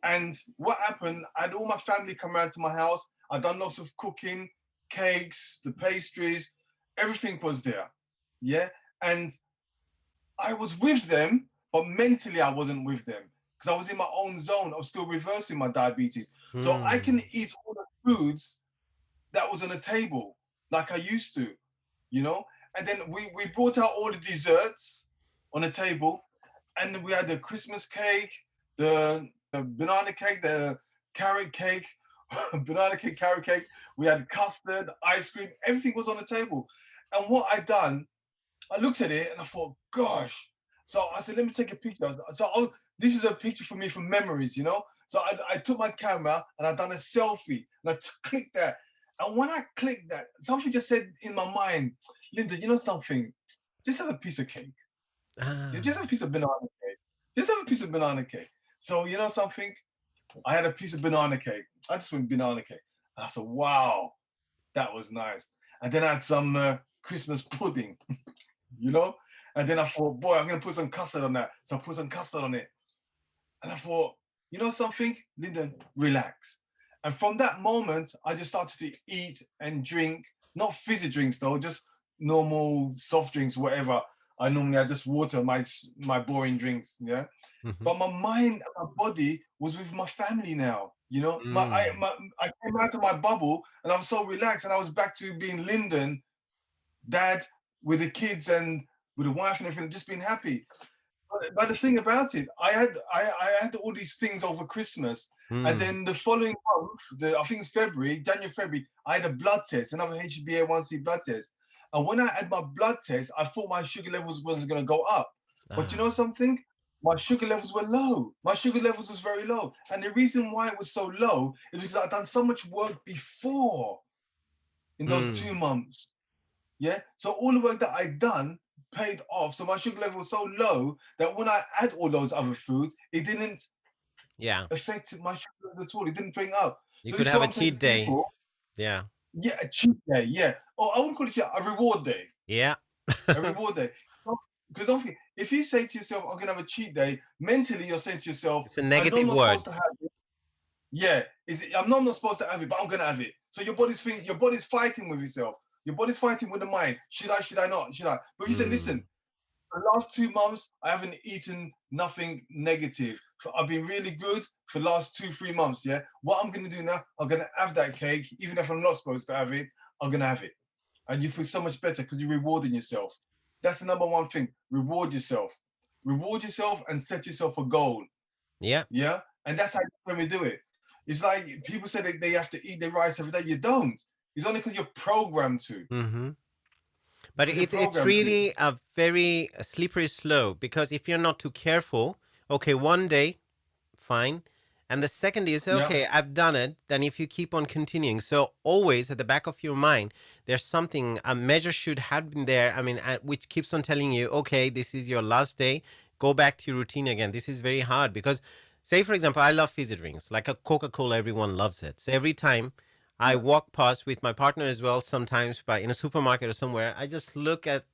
Speaker 1: And what happened, I had all my family come around to my house. I'd done lots of cooking, cakes, the pastries, everything was there. Yeah. And I was with them, but mentally I wasn't with them because I was in my own zone of still reversing my diabetes. So I can eat all the foods that was on the table like I used to, you know? And then we brought out all the desserts on the table, and we had the Christmas cake, the banana cake, the carrot cake, banana cake, carrot cake. We had custard, ice cream, everything was on the table. And what I done, I looked at it and I thought, gosh. So I said, let me take a picture. This is a picture for me from memories, you know? So I took my camera and I done a selfie and I clicked that. And when I clicked that, something just said in my mind, Linda, you know something? Just have a piece of cake. You just have a piece of banana cake. Just have a piece of banana cake. So you know something? I had a piece of banana cake. I just went banana cake. And I said, wow, that was nice. And then I had some Christmas pudding, you know? And then I thought, boy, I'm gonna put some custard on that. So I put some custard on it. And I thought, you know something, Lyndon, relax. And from that moment, I just started to eat and drink, not fizzy drinks though, just normal soft drinks, whatever. I just water, my boring drinks, yeah. But my mind and my body was with my family now. You know, I came out of my bubble and I was so relaxed, and I was back to being Lyndon, dad with the kids and with the wife and everything, just being happy. But the thing about it, I had all these things over Christmas, and then the following month, I think it's January, February, I had a blood test, another HbA1c blood test. And when I had my blood test, I thought my sugar levels was going to go up. But you know something? My sugar levels were low. My sugar levels was very low. And the reason why it was so low is because I'd done so much work before in those 2 months. Yeah. So all the work that I'd done paid off. So my sugar level was so low that when I had all those other foods, it didn't affect my sugar level at all. It didn't bring up.
Speaker 2: You
Speaker 1: So
Speaker 2: could
Speaker 1: this is
Speaker 2: have
Speaker 1: what
Speaker 2: a
Speaker 1: I'm saying to
Speaker 2: cheat day.
Speaker 1: people.
Speaker 2: Yeah.
Speaker 1: Yeah, a cheat day. Yeah. Oh, I wouldn't call it a reward day.
Speaker 2: Yeah.
Speaker 1: A reward day. Because don't forget, if you say to yourself, I'm gonna have a cheat day, mentally you're saying to yourself,
Speaker 2: It's a
Speaker 1: I know I'm
Speaker 2: negative
Speaker 1: not
Speaker 2: word.
Speaker 1: supposed to have it. Yeah, I'm not supposed to have it, but I'm gonna have it. So your body's fighting with yourself. Your body's fighting with the mind. Should I not? Should I? But if you say, listen, for the last 2 months, I haven't eaten nothing negative. I've been really good for the last 2-3 months. Yeah. What I'm gonna do now, I'm gonna have that cake, even if I'm not supposed to have it. I'm gonna have it, and you feel so much better because you're rewarding yourself. That's the number one thing. Reward yourself. Reward yourself and set yourself a goal.
Speaker 2: Yeah.
Speaker 1: Yeah. And that's how when we do it. It's like people say they have to eat their rice every day. You don't. It's only because you're programmed to.
Speaker 2: But it's really a very slippery slope, because if you're not too careful, okay, one day, fine. And the second is, okay, I've done it. Then if you keep on continuing, so always at the back of your mind, there's something, a measure should have been there. I mean, which keeps on telling you, okay, this is your last day. Go back to your routine again. This is very hard because, say, for example, I love fizzy drinks, like a Coca-Cola, everyone loves it. So every time I walk past with my partner as well, sometimes in a supermarket or somewhere, I just look at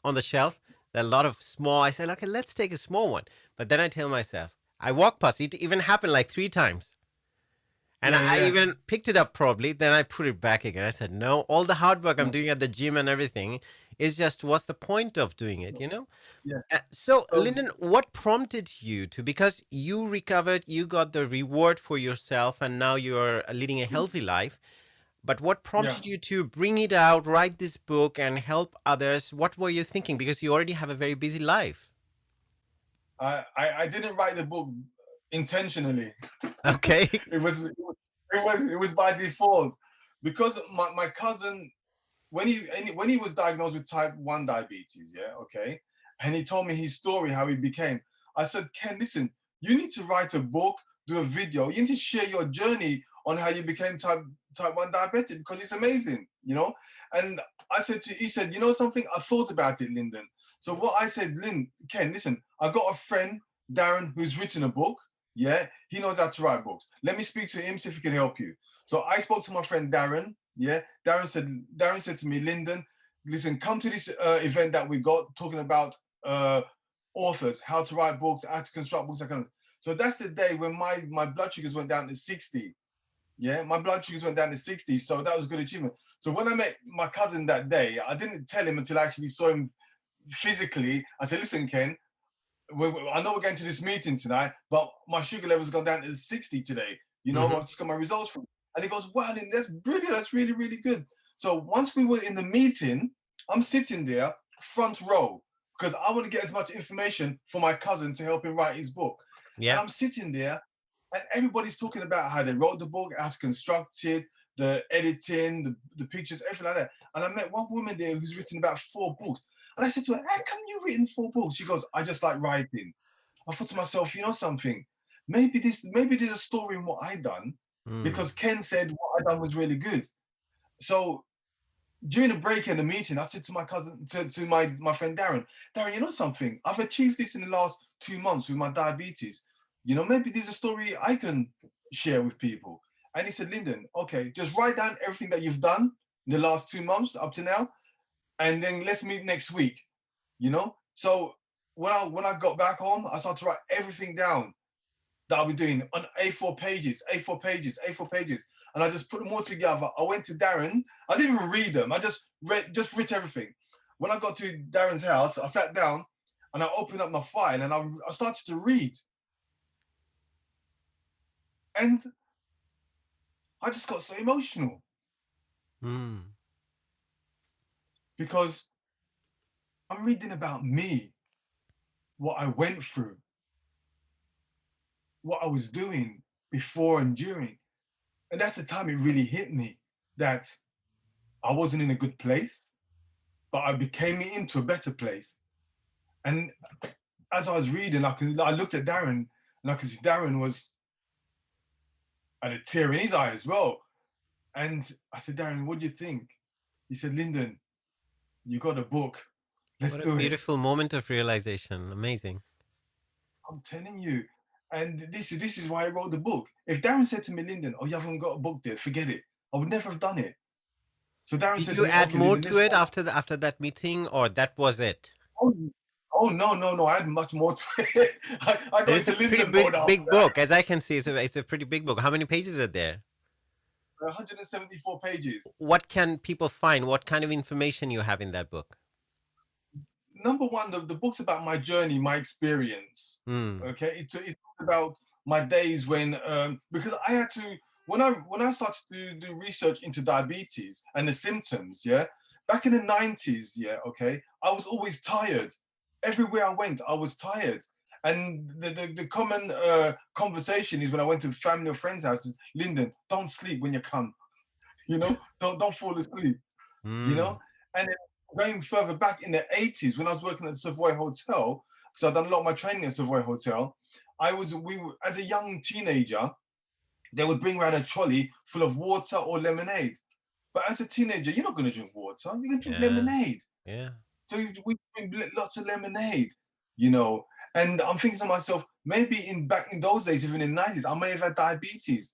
Speaker 2: on the shelf, there are a lot of small, I say, okay, let's take a small one. But then I tell myself, I walk past, it even happened like 3 times. And I even picked it up probably, then I put it back again. I said, no, all the hard work I'm doing at the gym and everything It's just, what's the point of doing it, you know?
Speaker 1: Yeah.
Speaker 2: So,
Speaker 1: So
Speaker 2: Lyndon, what prompted you to, because you recovered, you got the reward for yourself, and now you're leading a healthy life. But what
Speaker 1: yeah,
Speaker 2: prompted you to bring it out, write this book, and help others? What were you thinking? Because you already have a very busy life.
Speaker 1: I didn't write the book intentionally.
Speaker 2: Okay.
Speaker 1: It was by default, because my cousin, when he was diagnosed with type 1 diabetes, yeah, okay, and he told me his story, how he became. I said, Ken, listen, you need to write a book, do a video, you need to share your journey on how you became type 1 diabetic, because it's amazing, you know. And he said, you know something, I thought about it, Lyndon. So what I said, Ken, listen, I got a friend, Darren, who's written a book. Yeah, he knows how to write books. Let me speak to him, see if he can help you. So I spoke to my friend Darren. Yeah, Darren said to me, Lyndon, listen, come to this event that we got talking about authors, how to write books, how to construct books, that kind of. So that's the day when my blood sugars went down to 60. Yeah, my blood sugars went down to 60. So that was a good achievement. So when I met my cousin that day, I didn't tell him until I actually saw him physically. I said, listen, Ken, I know we're going to this meeting tonight, but my sugar level's gone down to 60 today. You know,
Speaker 2: Hmm.
Speaker 1: I just got my results from. And he goes, wow, that's brilliant. That's really, really good. So once we were in the meeting, I'm sitting there front row because I want to get as much information for my cousin to help him write his book. And
Speaker 2: Yeah.
Speaker 1: I'm sitting there and everybody's talking about how they wrote the book, how to construct it, the editing, the pictures, everything like that. And I met one woman there who's written about 4 books. And I said to her, how come you've written 4 books? She goes, I just like writing. I thought to myself, you know something? Maybe there's a story in what I done,
Speaker 2: Mm.
Speaker 1: because Ken said what I done was really good. So during the break in the meeting, I said to my cousin, to my friend Darren, you know something? I've achieved this in the last 2 months with my diabetes. You know, maybe there's a story I can share with people. And he said, Lyndon, okay, just write down everything that you've done in the last 2 months up to now, and then let's meet next week. You know? So when I got back home, I started to write everything down that I'll be doing on A4 pages, A4 pages, A4 pages. And I just put them all together. I went to Darren. I didn't even read them. I just wrote everything. When I got to Darren's house, I sat down and I opened up my file and I started to read. And I just got so emotional
Speaker 2: Mm.
Speaker 1: because I'm reading about me, what I went through, what I was doing before and during. And that's the time it really hit me that I wasn't in a good place, but I became into a better place. And as I was reading, I looked at Darren and I could see Darren was had a tear in his eye as well. And I said, Darren, what do you think? He said, Lyndon, you got a book. Let's
Speaker 2: What a
Speaker 1: do it.
Speaker 2: beautiful moment of realization. Amazing.
Speaker 1: I'm telling you. And this is why I wrote the book. If Darren said to me, Lyndon, oh, you haven't got a book there, forget it. I would never have done it. So Darren
Speaker 2: Did
Speaker 1: said to
Speaker 2: you
Speaker 1: me,
Speaker 2: add
Speaker 1: okay,
Speaker 2: more
Speaker 1: Lyndon,
Speaker 2: to
Speaker 1: let's
Speaker 2: it
Speaker 1: write.
Speaker 2: after that meeting, or that was it?
Speaker 1: Oh, oh no, no, no. I had much more to it. I
Speaker 2: It
Speaker 1: got
Speaker 2: is a
Speaker 1: into
Speaker 2: pretty
Speaker 1: Lyndon mode after
Speaker 2: big book, as I can see. It's a pretty big book. How many pages are there?
Speaker 1: 174 pages.
Speaker 2: What can people find? What kind of information you have in that book?
Speaker 1: Number one, the book's about my journey, my experience.
Speaker 2: Mm.
Speaker 1: Okay, it's about my days when because I had to when I started to do research into diabetes and the symptoms. Yeah, back in the 90s. Yeah, okay, I was always tired. Everywhere I went, I was tired. And the common conversation is when I went to family or friends' houses, Lyndon, don't sleep when you come. You know, don't fall asleep. You know,
Speaker 2: Mm.
Speaker 1: and then going further back in the 80s when I was working at the Savoy Hotel, because I'd done a lot of my training at Savoy Hotel. As a young teenager, they would bring around a trolley full of water or lemonade. But as a teenager, you're not going to drink water, you're going to drink
Speaker 2: Yeah.
Speaker 1: lemonade.
Speaker 2: Yeah.
Speaker 1: So we drink lots of lemonade, you know. And I'm thinking to myself, maybe back in those days, even in the 90s, I may have had diabetes,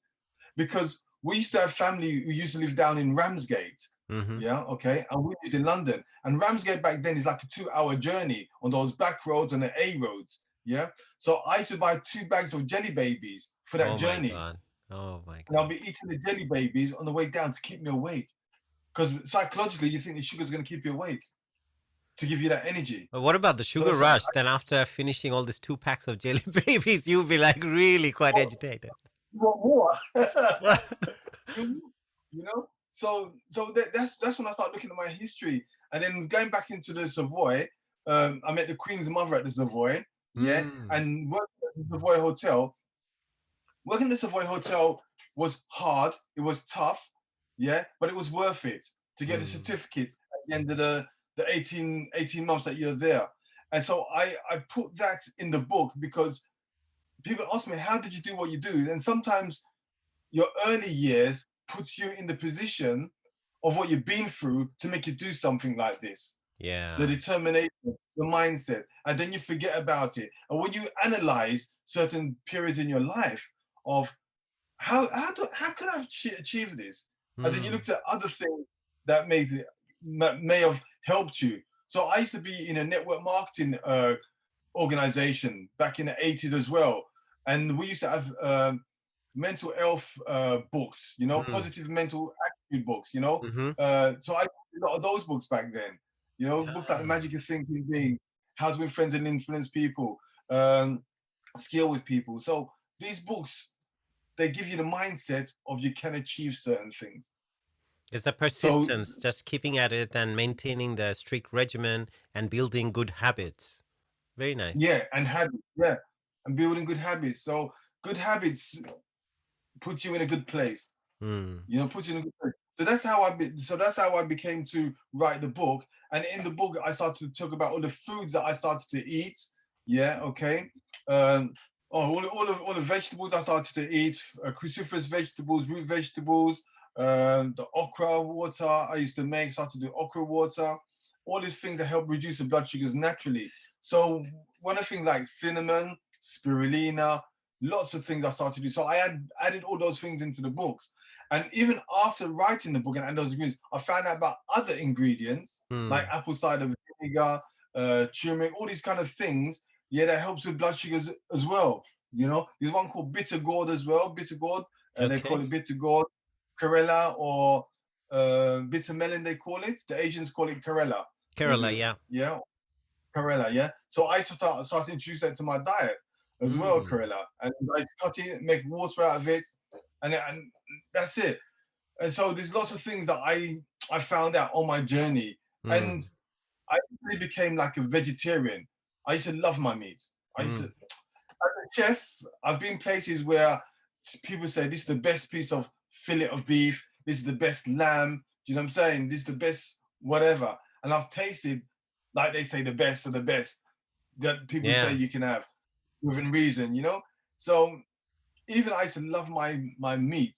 Speaker 1: because we used to have family who used to live down in Ramsgate.
Speaker 2: Mm-hmm.
Speaker 1: Yeah, okay. And we lived in London. And Ramsgate back then is like a 2-hour journey on those back roads and the A roads. Yeah. So I used to buy 2 bags of jelly babies for that
Speaker 2: Oh my
Speaker 1: journey.
Speaker 2: God. Oh my
Speaker 1: And I'll
Speaker 2: God.
Speaker 1: be eating the jelly babies on the way down to keep me awake. Because psychologically, you think the sugar's going to keep you awake. to give you that energy.
Speaker 2: But what about the
Speaker 1: So
Speaker 2: sugar
Speaker 1: that's what
Speaker 2: rush? Then after finishing all these 2 packs of jelly babies, you'll be like really quite agitated.
Speaker 1: you want more. you know. So that's when I started looking at my history, and then going back into the Savoy. I met the Queen's mother at the Savoy, yeah,
Speaker 2: Mm,
Speaker 1: and working at the Savoy Hotel. Working at the Savoy Hotel was hard. It was tough, yeah, but it was worth it to get the
Speaker 2: mm,
Speaker 1: certificate at the end of the 18 months that you're there. And so I put that in the book because people ask me, how did you do what you do? And sometimes your early years puts you in the position of what you've been through to make you do something like this. The
Speaker 2: yeah.
Speaker 1: determination, the mindset, and then you forget about it. And when you analyze certain periods in your life of how could I achieve this, and then you
Speaker 2: Mm,
Speaker 1: looked at other things that may have helped you. So I used to be in a network marketing organization back in the 80s as well, and we used to have mental health books,
Speaker 2: mm,
Speaker 1: positive mental attitude books,
Speaker 2: mm-hmm.
Speaker 1: so I read a lot of those books back then, books like The
Speaker 2: Ah.
Speaker 1: Magic of Thinking Being, How to Win Friends and Influence People, um, Skill with People. So these books, they give you the mindset of you can achieve certain things.
Speaker 2: It's the
Speaker 1: So
Speaker 2: persistence, just keeping at it and maintaining the strict regimen and building good habits. Very nice.
Speaker 1: yeah, and habits, yeah, and building good habits. So good habits puts you in a good place.
Speaker 2: Mm,
Speaker 1: Puts you in a good place. So that's how I became to write the book. And in the book, I started to talk about all the foods that I started to eat. Yeah, okay. All the vegetables I started to eat, cruciferous vegetables, root vegetables, the okra water I used to make, started to do okra water, all these things that help reduce the blood sugars naturally. So one of the things like cinnamon, spirulina, lots of things I started to do. So I had added all those things into the books. And even after writing the book and those ingredients, I found out about other ingredients like
Speaker 2: mm.
Speaker 1: apple cider vinegar, turmeric, all these kind of things, yeah, that helps with blood sugars as well. There's one called bitter gourd as well. Bitter gourd, they call
Speaker 2: Okay.
Speaker 1: it bitter gourd, Corella, or bitter melon. They call it. The Asians call it Corella. They
Speaker 2: Kerala,
Speaker 1: do,
Speaker 2: yeah.
Speaker 1: yeah, Corella, yeah. So I started introducing that to my diet as well,
Speaker 2: Mm,
Speaker 1: Corella, and I cut it, make water out of it, and that's it. And so there's lots of things that I found out on my journey, and
Speaker 2: mm,
Speaker 1: I really became like a vegetarian. I used to love my meat. I used to,
Speaker 2: mm.
Speaker 1: as a chef, I've been places where people say this is the best piece of fillet of beef, this is the best lamb. Do you know what I'm saying? This is the best whatever. And I've tasted, like they say, the best of the best that people say
Speaker 2: Yeah.
Speaker 1: you can have within reason. So even I used to love my meat.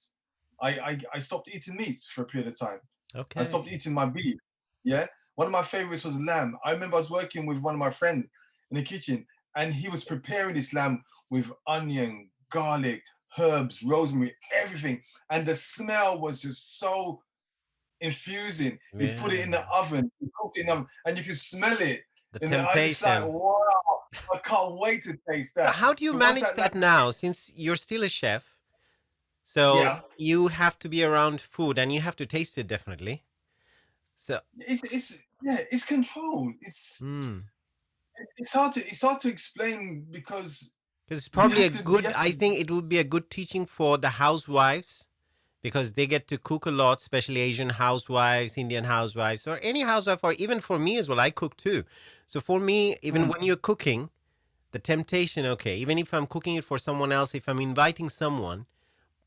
Speaker 1: I stopped eating meat for a period of time. I
Speaker 2: Okay.
Speaker 1: stopped eating my beef. Yeah. One of my favorites was lamb. I remember I was working with one of my friends in the kitchen, and he was preparing this lamb with onion, garlic, herbs, rosemary, everything. And the smell was just so infusing. He put it
Speaker 2: Yeah.
Speaker 1: in the oven, he cooked it in the oven, and you can smell it.
Speaker 2: The
Speaker 1: And I just like,
Speaker 2: temptation.
Speaker 1: wow, I can't wait to taste
Speaker 2: So
Speaker 1: that.
Speaker 2: how do you
Speaker 1: So once
Speaker 2: manage
Speaker 1: that lamb,
Speaker 2: that now since you're still a chef? So
Speaker 1: yeah,
Speaker 2: you have to be around food and you have to taste it definitely. So,
Speaker 1: it's control.
Speaker 2: mm.
Speaker 1: It's hard to explain because
Speaker 2: Because it's
Speaker 1: you
Speaker 2: probably a
Speaker 1: have to you
Speaker 2: good,
Speaker 1: have
Speaker 2: I
Speaker 1: to
Speaker 2: think it would be a good teaching for the housewives because they get to cook a lot, especially Asian housewives, Indian housewives, or any housewife, or even for me as well. I cook too. So for me, even
Speaker 1: mm,
Speaker 2: when you're cooking, the temptation, okay, even if I'm cooking it for someone else, if I'm inviting someone,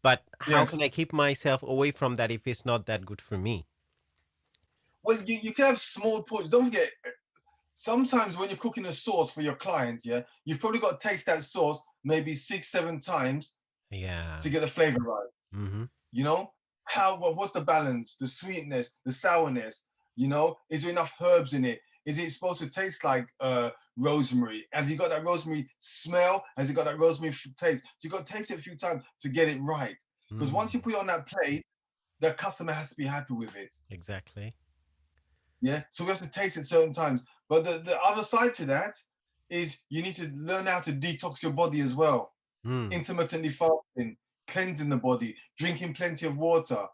Speaker 2: but how can
Speaker 1: yes.
Speaker 2: I keep myself away from that if it's not that good for me?
Speaker 1: Well, you can have small portions. Don't forget, sometimes when you're cooking a sauce for your client, yeah, you've probably got to taste that sauce maybe 6, 7 times
Speaker 2: Yeah.
Speaker 1: to get the flavor right.
Speaker 2: Mm-hmm.
Speaker 1: You know, what's the balance, the sweetness, the sourness? Is there enough herbs in it? Is it supposed to taste like rosemary? Have you got that rosemary smell? Has it got that rosemary taste? So you got to taste it a few times to get it right. Because once you
Speaker 2: Mm,
Speaker 1: put it on that plate, the customer has to be happy with it.
Speaker 2: exactly.
Speaker 1: Yeah. So we have to taste it certain times. But the other side to that is you need to learn how to detox your body as well.
Speaker 2: Mm,
Speaker 1: Intermittently fasting, cleansing the body, drinking plenty of water,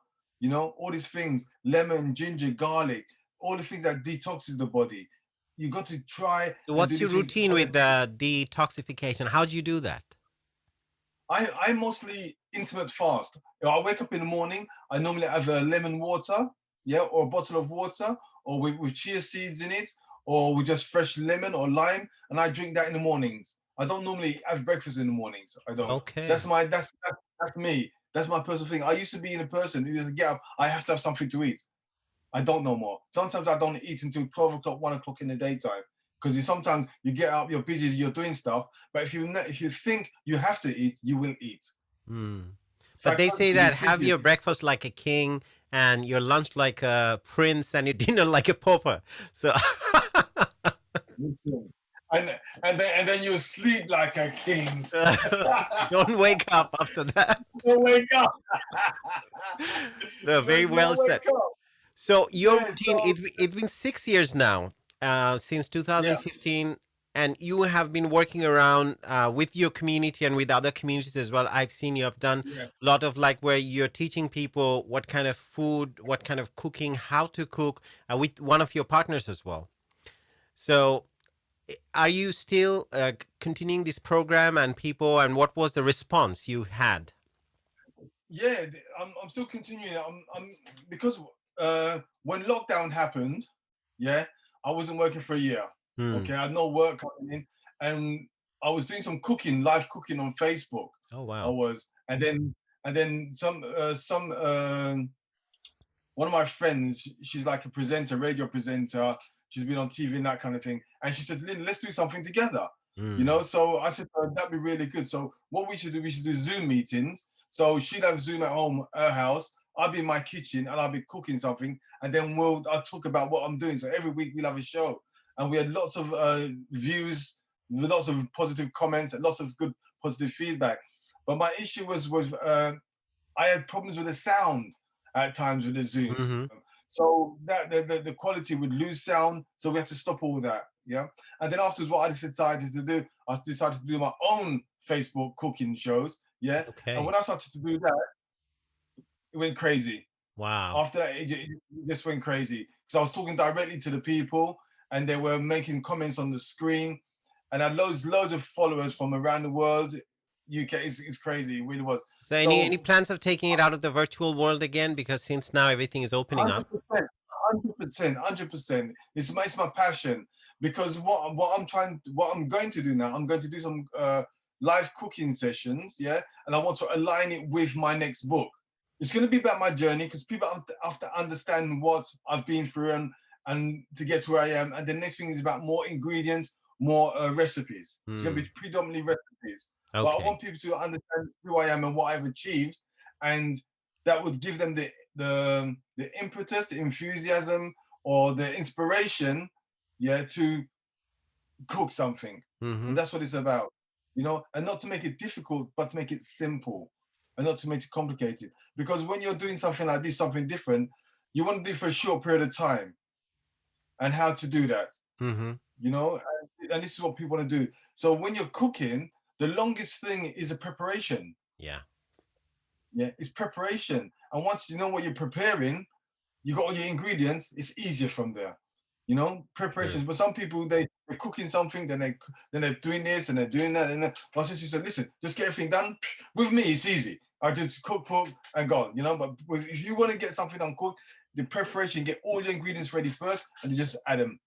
Speaker 1: all these things, lemon, ginger, garlic, all the things that detoxes the body. you got to try and do
Speaker 2: What's your
Speaker 1: these things.
Speaker 2: routine with the detoxification? How do you do that?
Speaker 1: I mostly intermittent fast. I wake up in the morning. I normally have a lemon water, yeah, or a bottle of water, or with chia seeds in it, or with just fresh lemon or lime, and I drink that in the mornings. I don't normally have breakfast in the mornings. I don't.
Speaker 2: Okay.
Speaker 1: That's me. That's my personal thing. I used to be in a person who doesn't get up. I have to have something to eat. I don't no more. Sometimes I don't eat until 12 o'clock, 1 o'clock in the daytime. Because sometimes you get up, you're busy, you're doing stuff. But if you think you have to eat, you will eat.
Speaker 2: Mm. But they say
Speaker 1: Psychologically
Speaker 2: that have
Speaker 1: speaking.
Speaker 2: your breakfast like a king and your lunch like a prince and your dinner like a pauper. So
Speaker 1: And then you sleep like a king.
Speaker 2: don't wake up after that.
Speaker 1: Don't wake up.
Speaker 2: No, very
Speaker 1: You
Speaker 2: well
Speaker 1: don't
Speaker 2: said.
Speaker 1: wake up.
Speaker 2: So your
Speaker 1: Yeah,
Speaker 2: routine,
Speaker 1: so
Speaker 2: it's been 6 years now, since
Speaker 1: yeah,
Speaker 2: 2015, and you have been working around with your community and with other communities as well. I've seen you have done
Speaker 1: yeah.
Speaker 2: a lot of like where you're teaching people what kind of food, what kind of cooking, how to cook with one of your partners as well. So are you still continuing this program and people, and what was the response you had?
Speaker 1: Yeah, I'm still continuing. I'm because when lockdown happened, yeah, I wasn't working for a year.
Speaker 2: Hmm.
Speaker 1: Okay, I had no work coming in, and I was doing some cooking, live cooking on Facebook.
Speaker 2: Oh,
Speaker 1: I
Speaker 2: wow.
Speaker 1: was, and then some one of my friends, she's like a presenter, radio presenter. She's been on TV and that kind of thing. And she said, Lynn, let's do something together.
Speaker 2: Hmm.
Speaker 1: So I said, that'd be really good. So what we should do Zoom meetings. So she'd have Zoom at home, her house. I'll be in my kitchen and I'll be cooking something. And then I'll talk about what I'm doing. So every week we'll have a show. And we had lots of views, lots of positive comments, and lots of good positive feedback. But my issue was with I had problems with the sound at times with the Zoom.
Speaker 2: Hmm.
Speaker 1: So that the quality would lose sound. So we had to stop all that. Yeah. And then afterwards, what I decided to do, I decided to do my own Facebook cooking shows. Yeah. And
Speaker 2: Okay.
Speaker 1: when I started to do that, it went crazy.
Speaker 2: Wow.
Speaker 1: After that, it just went crazy. Because I was talking directly to the people and they were making comments on the screen. And I had loads of followers from around the world. UK is crazy. It really was.
Speaker 2: So any
Speaker 1: So
Speaker 2: plans of taking it out of the virtual world again? Because since now everything is opening up.
Speaker 1: 100%, 100%, 100%. It's my passion because what I'm going to do now, I'm going to do some live cooking sessions, yeah, and I want to align it with my next book. It's going to be about my journey because people have to understand what I've been through and to get to where I am. And the next thing is about more ingredients, more recipes. It's going to
Speaker 2: Hmm.
Speaker 1: be predominantly recipes, but I
Speaker 2: Okay.
Speaker 1: want people to understand who I am and what I've achieved, and that would give them the impetus, the enthusiasm, or the inspiration, yeah, to cook something.
Speaker 2: Mm-hmm.
Speaker 1: And that's what it's about, and not to make it difficult, but to make it simple and not to make it complicated. Because when you're doing something like this, something different, you want to do it for a short period of time and how to do that,
Speaker 2: Mm-hmm.
Speaker 1: and this is what people want to do. So when you're cooking, the longest thing is a preparation.
Speaker 2: Yeah.
Speaker 1: Yeah, it's preparation. And once you know what you're preparing, you got all your ingredients, it's easier from there.
Speaker 2: True.
Speaker 1: Preparations. But some people they're cooking something, then they're doing this and they're doing that. And my sister said, listen, just get everything done. With me, it's easy. I just cook and go. But if you want to get something done cooked, the preparation, get all your ingredients ready first and you just add them.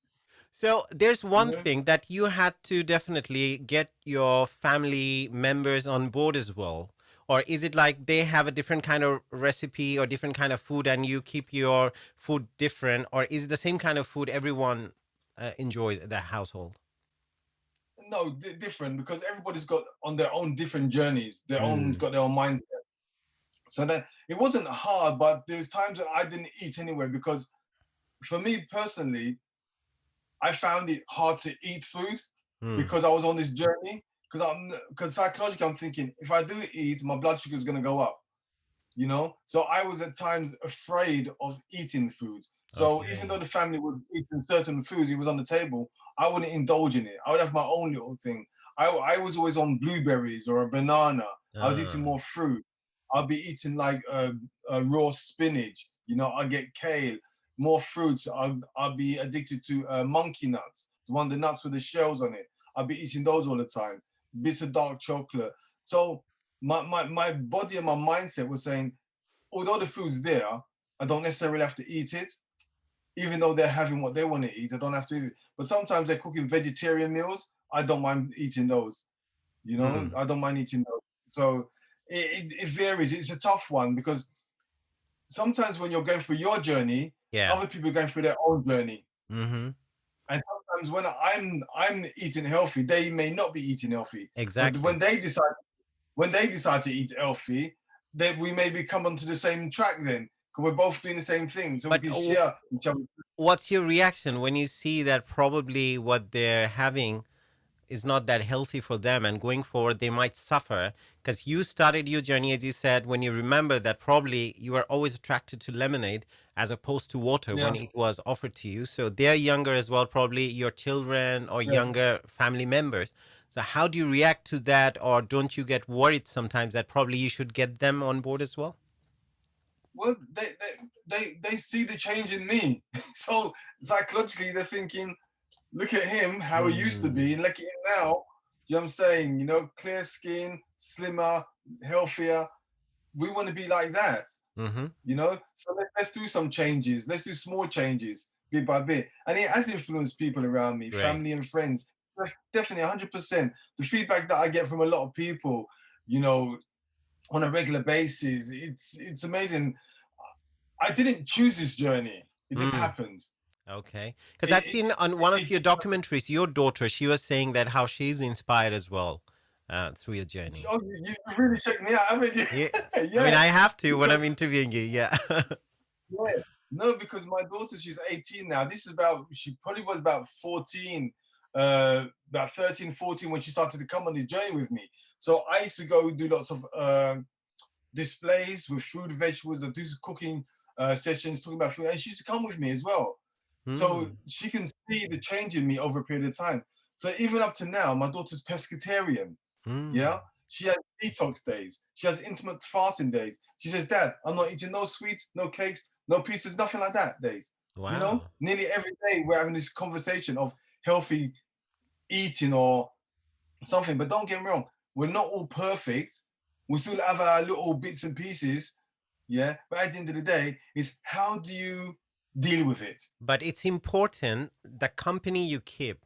Speaker 2: So there's one
Speaker 1: Yeah.
Speaker 2: thing that you had to definitely get your family members on board as well. Or is it like they have a different kind of recipe or different kind of food and you keep your food different? Or is it the same kind of food everyone enjoys at their household?
Speaker 1: No, different because everybody's got on their own different journeys,
Speaker 2: Mm.
Speaker 1: got their own mindset. So that it wasn't hard, but there's times that I didn't eat anyway because for me personally, I found it hard to eat food
Speaker 2: Mm.
Speaker 1: because I was on this journey. Because psychologically, I'm thinking if I do eat, my blood sugar is gonna go up. So I was at times afraid of eating food. So even though
Speaker 2: Okay.
Speaker 1: the family would eat certain foods, it was on the table, I wouldn't indulge in it. I would have my own little thing. I was always on blueberries or a banana. I was eating
Speaker 2: Ah.
Speaker 1: more fruit. I'll be eating like raw spinach. I get kale, more fruits. I'll be addicted to monkey nuts, the one, the nuts with the shells on it. I'll be eating those all the time. Bits of dark chocolate. So my body and my mindset was saying, although the food's there, I don't necessarily have to eat it. Even though they're having what they want to eat, I don't have to eat it. But sometimes they're cooking vegetarian meals. I don't mind eating those. You know,
Speaker 2: Mm.
Speaker 1: I don't mind eating those. So it varies. It's a tough one because sometimes when you're going through your journey,
Speaker 2: Yeah.
Speaker 1: other people are going through their own journey.
Speaker 2: Mm-hmm.
Speaker 1: And sometimes when I'm eating healthy, they may not be eating healthy. But
Speaker 2: Exactly.
Speaker 1: when they decide to eat healthy, then we maybe come onto the same track then. Because we're both doing the same thing. So we
Speaker 2: But
Speaker 1: can share each other.
Speaker 2: what's your reaction when you see that probably what they're having is not that healthy for them, and going forward they might suffer? Because you started your journey, as you said, when you remember that probably you were always attracted to lemonade as opposed to water when
Speaker 1: Yeah,
Speaker 2: it was offered to you. So they're younger as well, probably your children or
Speaker 1: yeah.
Speaker 2: younger family members. So how do you react to that, or don't you get worried sometimes that probably you should get them on board as well?
Speaker 1: Well, they see the change in me. So psychologically, they're thinking, look at him, how he used to be,
Speaker 2: Mm.
Speaker 1: and look at him now. You know what I'm saying? You know, clear skin, slimmer, healthier. We want to be like that,
Speaker 2: Mm-hmm.
Speaker 1: you know? So let's do some changes. Let's do small changes bit by bit. And it has influenced people around me,
Speaker 2: Right.
Speaker 1: family and friends. Definitely 100%. The feedback that I get from a lot of people, you know, on a regular basis, it's amazing. I didn't choose this journey. It just
Speaker 2: Mm.
Speaker 1: happened.
Speaker 2: Okay. Because I've
Speaker 1: It,
Speaker 2: seen on one of
Speaker 1: it,
Speaker 2: your documentaries, your daughter, she was saying that how she's inspired as well through your journey.
Speaker 1: oh, you really checked me out, haven't you?
Speaker 2: Yeah. I mean,
Speaker 1: Yeah,
Speaker 2: I have to when
Speaker 1: because
Speaker 2: I'm interviewing you. Yeah.
Speaker 1: yeah, no, because my daughter, she's 18 now. This is about, she probably was about 14, about 13, 14 when she started to come on this journey with me. So I used to go do lots of displays with food, vegetables, and do some cooking sessions talking about food, and she used to come with me as well. So
Speaker 2: Mm.
Speaker 1: she can see the change in me over a period of time. So even up to now, my daughter's pescatarian.
Speaker 2: Mm.
Speaker 1: Yeah. She has detox days. She has intermittent fasting days. She says, Dad, I'm not eating no sweets, no cakes, no pizzas, nothing like that days. You know,
Speaker 2: Wow.
Speaker 1: nearly every day we're having this conversation of healthy eating or something. But don't get me wrong, we're not all perfect. We still have our little bits and pieces. Yeah. But at the end of the day, is how do you deal with it?
Speaker 2: But it's important the company you keep,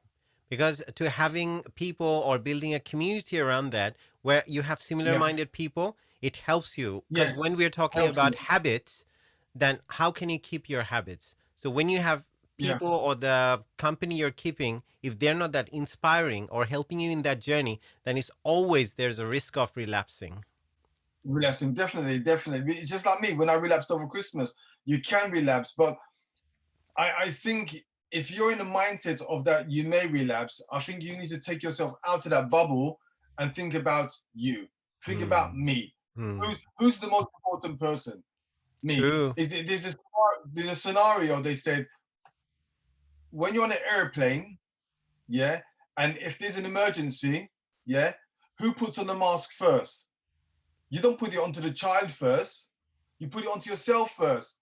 Speaker 2: because to having people or building a community around that where you have similar
Speaker 1: Yeah.
Speaker 2: minded people, it helps you. Because
Speaker 1: Yeah.
Speaker 2: when we're talking
Speaker 1: Helps
Speaker 2: about
Speaker 1: you.
Speaker 2: habits, then how can you keep your habits? So when you have
Speaker 1: Yeah.
Speaker 2: people or the company you're keeping, if they're not that inspiring or helping you in that journey, then it's always there's a risk of relapsing.
Speaker 1: Relapsing, definitely, definitely. It's just like me when I relapsed over Christmas. You can relapse, but I think if you're in the mindset of that you may relapse, I think you need to take yourself out of that bubble and think about you. Think about
Speaker 2: Mm.
Speaker 1: me.
Speaker 2: Mm.
Speaker 1: Who's the most important person? Me.
Speaker 2: True.
Speaker 1: There's a scenario they said when you're on an airplane, yeah, and if there's an emergency, yeah, who puts on the mask first? You don't put it onto the child first. You put it onto yourself first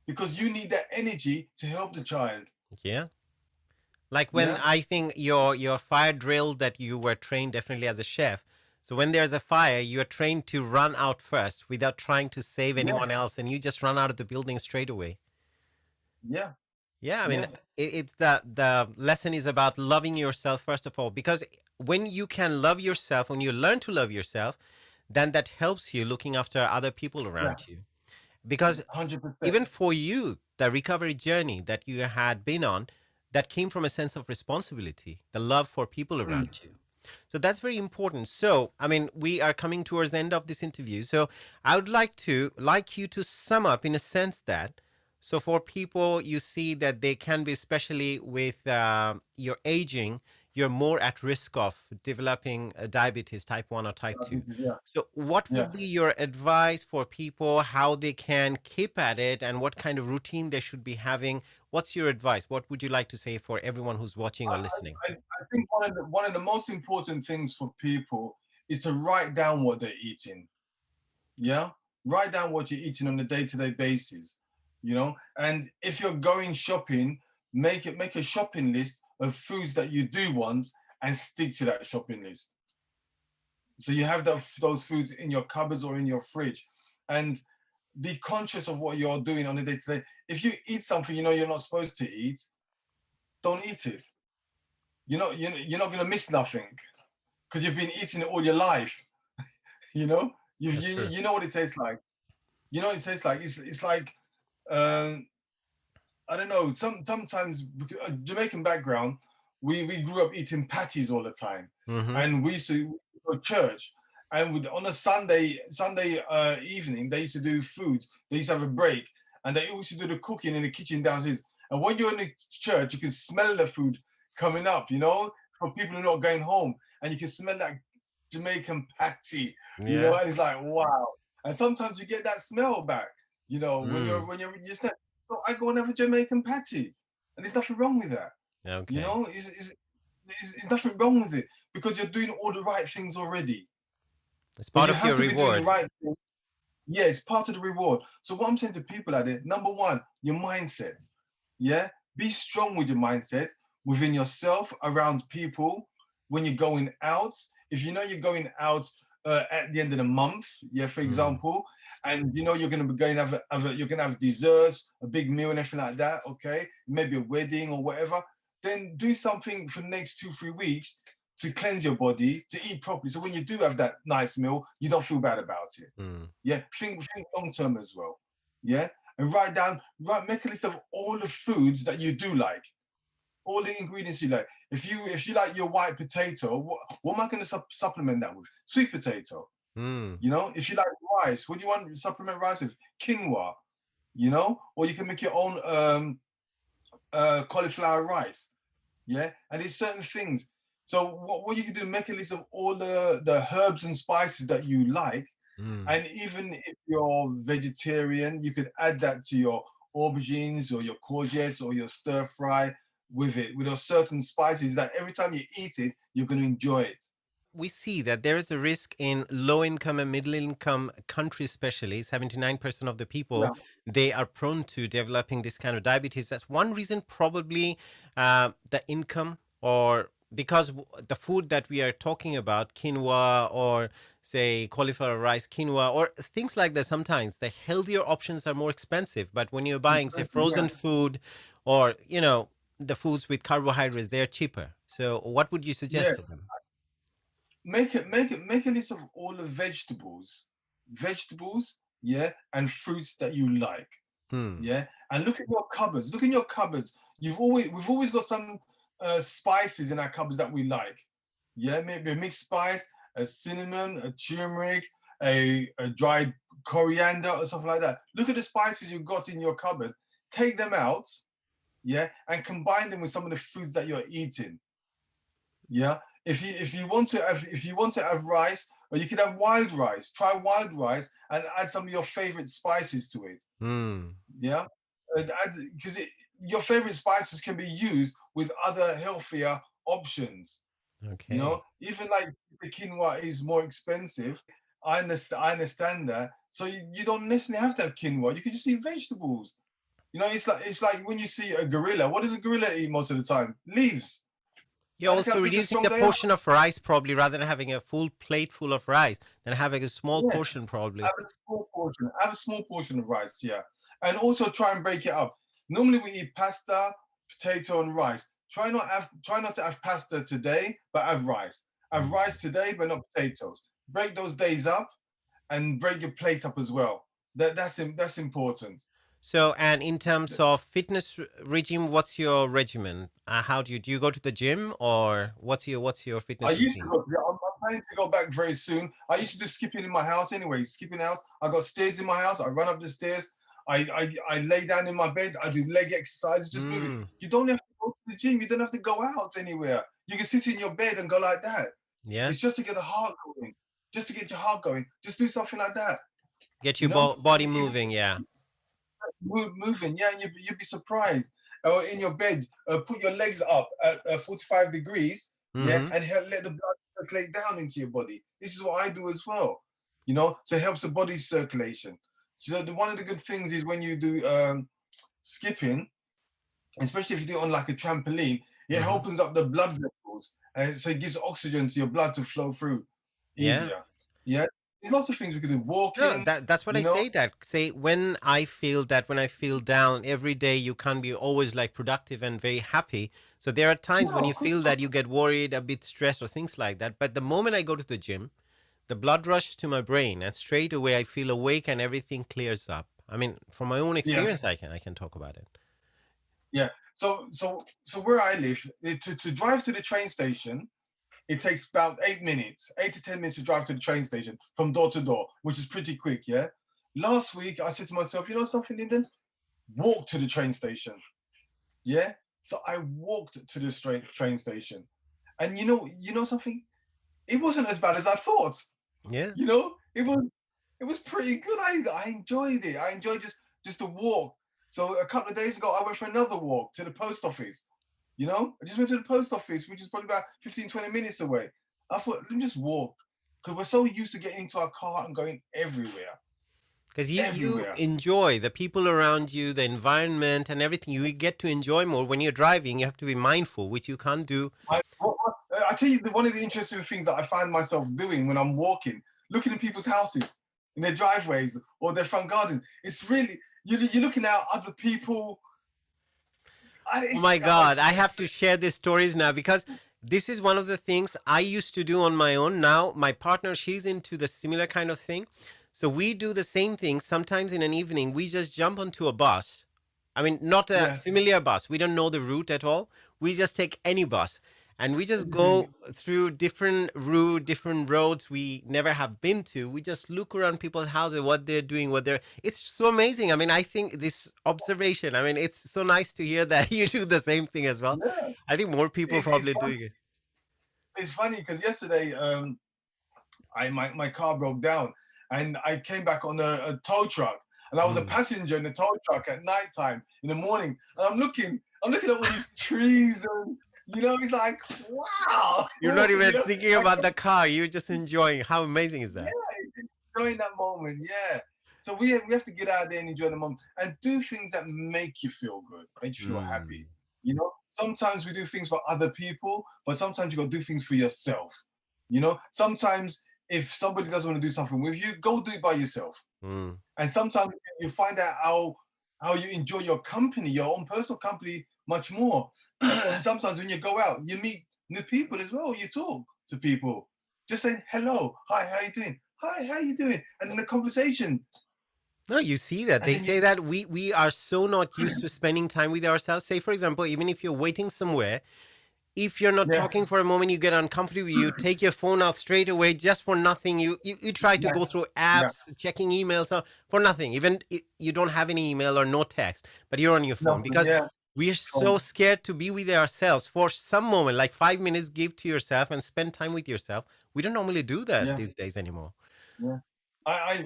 Speaker 1: because you need that energy to help the child.
Speaker 2: Yeah. Like when
Speaker 1: Yeah,
Speaker 2: I think your fire drill that you were trained definitely as a chef. So when there's a fire, you are trained to run out first without trying to save
Speaker 1: yeah,
Speaker 2: anyone else, and you just run out of the building straight away.
Speaker 1: yeah,
Speaker 2: Yeah, I mean,
Speaker 1: yeah,
Speaker 2: it's the lesson is about loving yourself first of all, because when you can love yourself, when you learn to love yourself, then that helps you looking after other people
Speaker 1: yeah.
Speaker 2: around you. Because
Speaker 1: 100%.
Speaker 2: even for you, the recovery journey that you had been on, that came from a sense of responsibility, the love for people
Speaker 1: Mm.
Speaker 2: around you. So that's very important. So, I mean, we are coming towards the end of this interview. So I would like you to sum up in a sense that, so for people, you see that they can be, especially with your aging, you're more at risk of developing diabetes type 1 or type 2.
Speaker 1: Yeah,
Speaker 2: So what
Speaker 1: yeah.
Speaker 2: would be your advice for people, how they can keep at it, and what kind of routine they should be having? What's your advice? What would you like to say for everyone who's watching or listening?
Speaker 1: I think one of the most important things for people is to write down what they're eating. Yeah, write down what you're eating on a day-to-day basis. You know, and if you're going shopping, make a shopping list of foods that you do want and stick to that shopping list. So you have those foods in your cupboards or in your fridge, and be conscious of what you're doing on a day-to-day. If you eat something you know you're not supposed to eat, don't eat it. You're not going to miss nothing because you've been eating it all your life. You know,
Speaker 2: That's true.
Speaker 1: you know what it tastes like. You know what it tastes like. It's like um, I don't know. Sometimes Jamaican background, we grew up eating patties all the time,
Speaker 2: Mm-hmm.
Speaker 1: and we used to go to church. And on a Sunday evening, they used to do food. They used to have a break, and they used to do the cooking in the kitchen downstairs. And when you're in the church, you can smell the food coming up. You know, for people who are not going home, and you can smell that Jamaican patty. You know,
Speaker 2: Yeah.
Speaker 1: and it's like wow. And sometimes you get that smell back. You know,
Speaker 2: Mm.
Speaker 1: when you're just so I go and have a Jamaican patty, and there's nothing wrong with that. You
Speaker 2: Okay.
Speaker 1: know, it's nothing wrong with it because you're doing all the right things already.
Speaker 2: It's
Speaker 1: But
Speaker 2: part
Speaker 1: you
Speaker 2: of
Speaker 1: have
Speaker 2: your
Speaker 1: to be doing the
Speaker 2: reward.
Speaker 1: right thing. Yeah, it's part of the reward. So what I'm saying to people out there, number one, your mindset. Yeah, be strong with your mindset within yourself, around people, when you're going out. If you know you're going out at the end of the month, yeah, for
Speaker 2: Mm.
Speaker 1: example, and you know you're going to be going to you're going to have desserts, a big meal, and everything like that. Okay, maybe a wedding or whatever. Then do something for the next 2 3 weeks to cleanse your body, to eat properly. So when you do have that nice meal, you don't feel bad about it.
Speaker 2: Mm.
Speaker 1: Yeah, think long term as well. Yeah, and make a list of all the foods that you do like, all the ingredients you like. If you like your white potato, what am I going to supplement that with? Sweet potato.
Speaker 2: Mm.
Speaker 1: You know, if you like rice, what do you want to supplement rice with? Quinoa. You know, or you can make your own cauliflower rice. Yeah, and there's certain things. So what you can do, make a list of all the herbs and spices that you like,
Speaker 2: Mm.
Speaker 1: and even if you're vegetarian, you could add that to your aubergines or your courgettes or your stir fry with it, with those certain spices that every time you eat it, you're going to enjoy it.
Speaker 2: We see that there is a risk in low income and middle income countries, especially 79% of the
Speaker 1: Yeah,
Speaker 2: people, they are prone to developing this kind of diabetes. That's one reason, probably the income, or because the food that we are talking about, quinoa or say cauliflower rice, quinoa, or things like that, sometimes the healthier options are more expensive. But when you're buying, say,
Speaker 1: yeah,
Speaker 2: frozen food or, the foods with carbohydrates, they're cheaper. So what would you suggest
Speaker 1: yeah.
Speaker 2: for them?
Speaker 1: Make a list of all the vegetables, yeah, and fruits that you like.
Speaker 2: Hmm.
Speaker 1: Yeah, and look at your cupboards. Look in your cupboards. We've always got some spices in our cupboards that we like. Yeah, maybe a mixed spice, a cinnamon, a turmeric, a dried coriander or something like that. Look at the spices you've got in your cupboard. Take them out, yeah, and combine them with some of the foods that you're eating. Yeah, if you want to have rice, or you could have wild rice. Try wild rice and add some of your favorite spices to it.
Speaker 2: Hmm.
Speaker 1: Yeah, because your favorite spices can be used with other healthier options. You
Speaker 2: Okay.
Speaker 1: know, even like the quinoa is more expensive. I understand that. So you don't necessarily have to have quinoa. You can just eat vegetables. You know, it's like when you see a gorilla. What does a gorilla eat most of the time? Leaves.
Speaker 2: You're
Speaker 1: And look how
Speaker 2: also
Speaker 1: big and
Speaker 2: reducing
Speaker 1: strong
Speaker 2: the
Speaker 1: they are.
Speaker 2: portion of rice, probably, rather than having a full plate full of rice, than having a small
Speaker 1: Yeah,
Speaker 2: portion, probably.
Speaker 1: have a small portion. Have a small portion of rice, yeah. And also try and break it up. Normally we eat pasta, potato, and rice. Try not to have pasta today, but have rice. Have
Speaker 2: Hmm.
Speaker 1: rice today, but not potatoes. Break those days up and break your plate up as well. That's important.
Speaker 2: So, and in terms of fitness regime, what's your regimen? How do you go to the gym, or what's your
Speaker 1: I
Speaker 2: fitness
Speaker 1: used to
Speaker 2: routine?
Speaker 1: go. I'm planning to go back very soon. I used to do skipping in my house anyway. Skipping house. I got stairs in my house. I run up the stairs. I lay down in my bed. I do leg exercises, just moving.
Speaker 2: Hmm.
Speaker 1: You don't have to go to the gym. You don't have to go out anywhere. You can sit in your bed and go like that.
Speaker 2: Yeah.
Speaker 1: It's just to get the heart going. Just to get your heart going. Just do something like that.
Speaker 2: Get
Speaker 1: You
Speaker 2: your
Speaker 1: know,
Speaker 2: body moving. Yeah.
Speaker 1: moving. Yeah, and you'd be surprised. Or in your bed, put your legs up at 45 degrees, yeah,
Speaker 2: Hmm.
Speaker 1: and let the blood circulate down into your body. This is what I do as well, you know, so it helps the body circulation. So one of the good things is when you do skipping, especially if you do it on like a trampoline, It opens up the blood vessels, and so it gives oxygen to your blood to flow through
Speaker 2: Yeah.
Speaker 1: easier. Yeah, there's lots of things we can do.
Speaker 2: No,
Speaker 1: Walking,
Speaker 2: that's what
Speaker 1: you
Speaker 2: I
Speaker 1: know.
Speaker 2: say. That say when I feel that when I feel down every day, you can't be always like productive and very happy. So there are times when
Speaker 1: No,
Speaker 2: you
Speaker 1: of course
Speaker 2: feel
Speaker 1: not.
Speaker 2: that you get worried, a bit stressed, or things like that. But the moment I go to the gym, the blood rush to my brain, and straight away I feel awake and everything clears up. I mean, from my own
Speaker 1: Yeah,
Speaker 2: experience, I can talk about it.
Speaker 1: yeah. So where I live, to drive to the train station, it takes about 8 minutes, 8 to 10 minutes to drive to the train station from door to door, which is pretty quick. Yeah. Last week, I said to myself, you know something, Lyndon? Walk to the train station. Yeah. So I walked to the train station, and you know something? It wasn't as bad as I thought.
Speaker 2: Yeah.
Speaker 1: You know, it was pretty good. I enjoyed it. I enjoyed just the walk. So a couple of days ago, I went for another walk to the post office. I just went to the post office, which is probably about 15, 20 minutes away. I thought, let me just walk. Because we're so used to getting into our car and going everywhere.
Speaker 2: Because you
Speaker 1: Everywhere.
Speaker 2: enjoy the people around you, the environment, and everything. You get to enjoy more when you're driving. You have to be mindful, which you can't do.
Speaker 1: I tell you, one of the interesting things that I find myself doing when I'm walking, looking at people's houses, in their driveways or their front garden. It's really, you're looking at other people.
Speaker 2: Oh
Speaker 1: It's,
Speaker 2: my
Speaker 1: oh,
Speaker 2: God, I have to share these stories now because this is one of the things I used to do on my own. Now, my partner, she's into the similar kind of thing. So we do the same thing. Sometimes in an evening, we just jump onto a bus. I mean, not a
Speaker 1: yeah.
Speaker 2: familiar bus. We don't know the route at all. We just take any bus and we just go through different roads we never have been to. We just look around people's houses, what they're doing, it's so amazing. I mean, I think this observation, I mean, it's so nice to hear that you do the same thing as well.
Speaker 1: Yeah.
Speaker 2: I think more people
Speaker 1: It's
Speaker 2: probably
Speaker 1: fun.
Speaker 2: doing it.
Speaker 1: It's funny because yesterday, my car broke down, and I came back on a tow truck, and I was a
Speaker 2: Mm.
Speaker 1: passenger in the tow truck at night time in the morning, and I'm looking at all these trees, and it's like, wow,
Speaker 2: You're not
Speaker 1: you
Speaker 2: even
Speaker 1: know,
Speaker 2: thinking
Speaker 1: like,
Speaker 2: about the car. You're just enjoying. How amazing is that?
Speaker 1: yeah, enjoying that moment, yeah. So we have to get out there and enjoy the moment and do things that make you feel good, make you feel happy.
Speaker 2: Mm.
Speaker 1: Sometimes we do things for other people, but sometimes you got to do things for yourself. Sometimes if somebody doesn't want to do something with you, go do it by yourself.
Speaker 2: Mm.
Speaker 1: And sometimes you find out how you enjoy your company, your own personal company, much more. Sometimes when you go out, you meet new people as well. You talk to people, just saying hello, hi, how you doing? Hi, how you doing? And then the conversation,
Speaker 2: No, you see that.
Speaker 1: and
Speaker 2: They
Speaker 1: then you,
Speaker 2: say that we are so not used to spending time with ourselves. Say, for example, even if you're waiting somewhere, if you're not
Speaker 1: yeah,
Speaker 2: talking for a moment, you get uncomfortable, you take your phone out straight away just for nothing. You try to
Speaker 1: yeah,
Speaker 2: go through
Speaker 1: yeah,
Speaker 2: apps, checking emails for nothing. Even you don't have any email or no text, but you're on your phone
Speaker 1: nothing,
Speaker 2: because
Speaker 1: yeah,
Speaker 2: we are so scared to be with ourselves for some moment, like 5 minutes, give to yourself and spend time with yourself. We don't normally do that
Speaker 1: yeah,
Speaker 2: these days anymore.
Speaker 1: yeah. I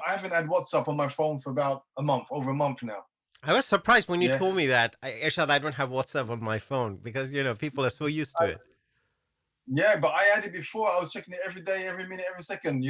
Speaker 1: haven't had WhatsApp on my phone for about a month, over a month now.
Speaker 2: I was surprised when you
Speaker 1: Yeah.
Speaker 2: told me that. Ershad, I don't have WhatsApp on my phone because, people are so used to it.
Speaker 1: Yeah, but I had it before. I was checking it every day, every minute, every second.